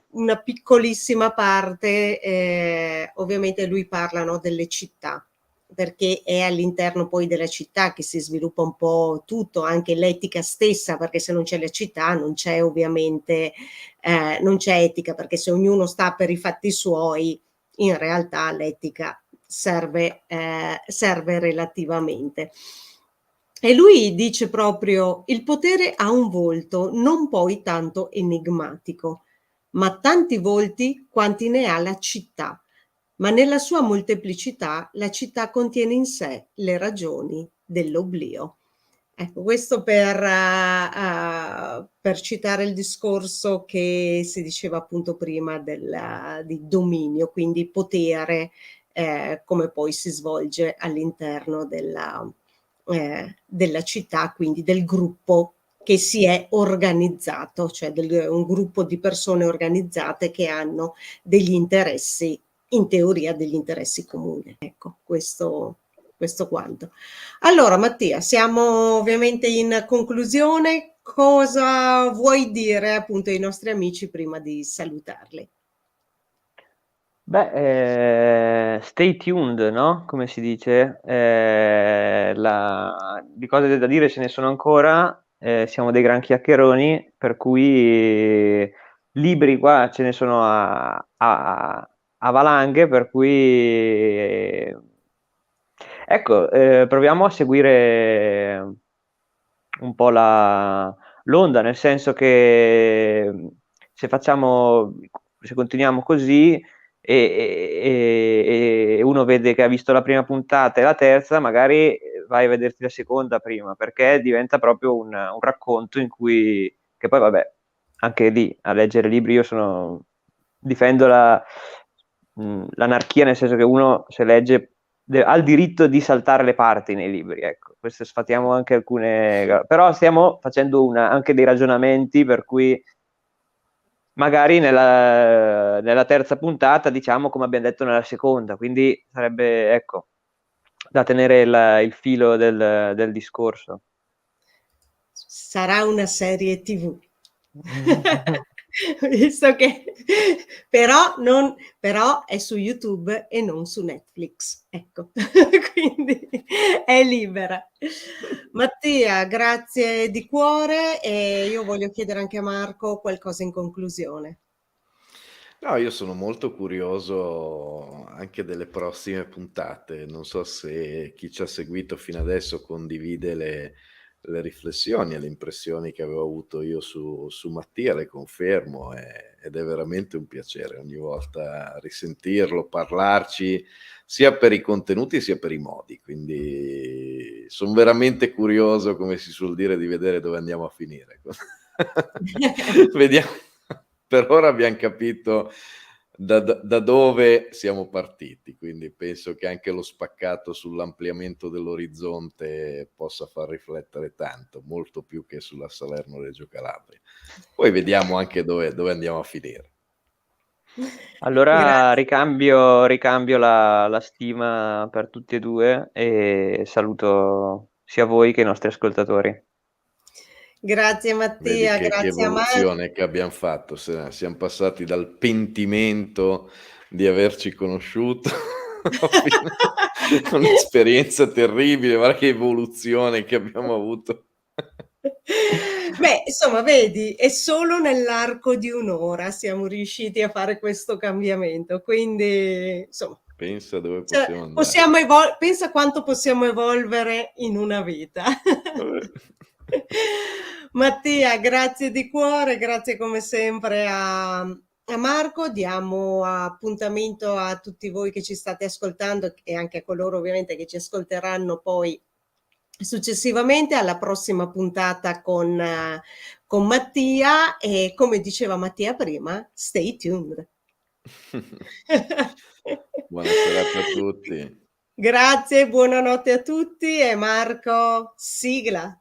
una piccolissima parte, ovviamente lui parla, no, delle città, perché è all'interno poi della città che si sviluppa un po' tutto, anche l'etica stessa, perché se non c'è la città non c'è ovviamente, non c'è etica, perché se ognuno sta per i fatti suoi, in realtà l'etica serve relativamente. E lui dice proprio: il potere ha un volto non poi tanto enigmatico, ma tanti volti quanti ne ha la città. Ma nella sua molteplicità la città contiene in sé le ragioni dell'oblio. Ecco, questo per citare il discorso che si diceva appunto prima di dominio, quindi potere, come poi si svolge all'interno della città, quindi del gruppo che si è organizzato, cioè un gruppo di persone organizzate che hanno degli interessi, in teoria degli interessi comuni. Ecco, questo quanto. Allora, Mattia, siamo ovviamente in conclusione. Cosa vuoi dire appunto ai nostri amici prima di salutarli? Beh, stay tuned, no? Come si dice? Di cose da dire ce ne sono ancora, siamo dei gran chiacchieroni, per cui libri qua ce ne sono a valanghe, per cui ecco, proviamo a seguire un po' l'onda, nel senso che se continuiamo così e uno vede che ha visto la prima puntata e la terza, magari vai a vederti la seconda prima, perché diventa proprio un racconto in cui, che poi vabbè, anche lì a leggere libri difendo l'anarchia, nel senso che uno se legge ha il diritto di saltare le parti nei libri, ecco, questo sfatiamo anche alcune, però stiamo facendo anche dei ragionamenti per cui magari nella terza puntata diciamo come abbiamo detto nella seconda, quindi sarebbe, ecco, da tenere il filo del discorso. Sarà una serie TV. Visto che però è su YouTube e non su Netflix, ecco, quindi è libera. Mattia, grazie di cuore e io voglio chiedere anche a Marco qualcosa in conclusione. No, io sono molto curioso anche delle prossime puntate. Non so se chi ci ha seguito fino adesso condivide le riflessioni e le impressioni che avevo avuto io su Mattia, le confermo, ed è veramente un piacere ogni volta risentirlo, parlarci, sia per i contenuti sia per i modi. Quindi sono veramente curioso, come si suol dire, di vedere dove andiamo a finire. Vediamo. Per ora abbiamo capito da dove siamo partiti, quindi penso che anche lo spaccato sull'ampliamento dell'orizzonte possa far riflettere tanto, molto più che sulla Salerno-Reggio Calabria. Poi vediamo anche dove andiamo a finire. Allora Grazie. ricambio la stima per tutti e due e saluto sia voi che i nostri ascoltatori. Grazie Vedi Mattia, che grazie a Marco. evoluzione che abbiamo fatto, siamo passati dal pentimento di averci conosciuto fino a un'esperienza terribile, guarda che evoluzione che abbiamo avuto. Beh, insomma, vedi, è solo nell'arco di un'ora siamo riusciti a fare questo cambiamento, quindi insomma, Pensa dove cioè, possiamo andare. pensa quanto possiamo evolvere in una vita. Mattia, grazie di cuore, grazie come sempre a Marco, diamo appuntamento a tutti voi che ci state ascoltando e anche a coloro ovviamente che ci ascolteranno poi successivamente alla prossima puntata con Mattia e come diceva Mattia prima, stay tuned. Buona serata a tutti. Grazie, buonanotte a tutti e Marco, sigla.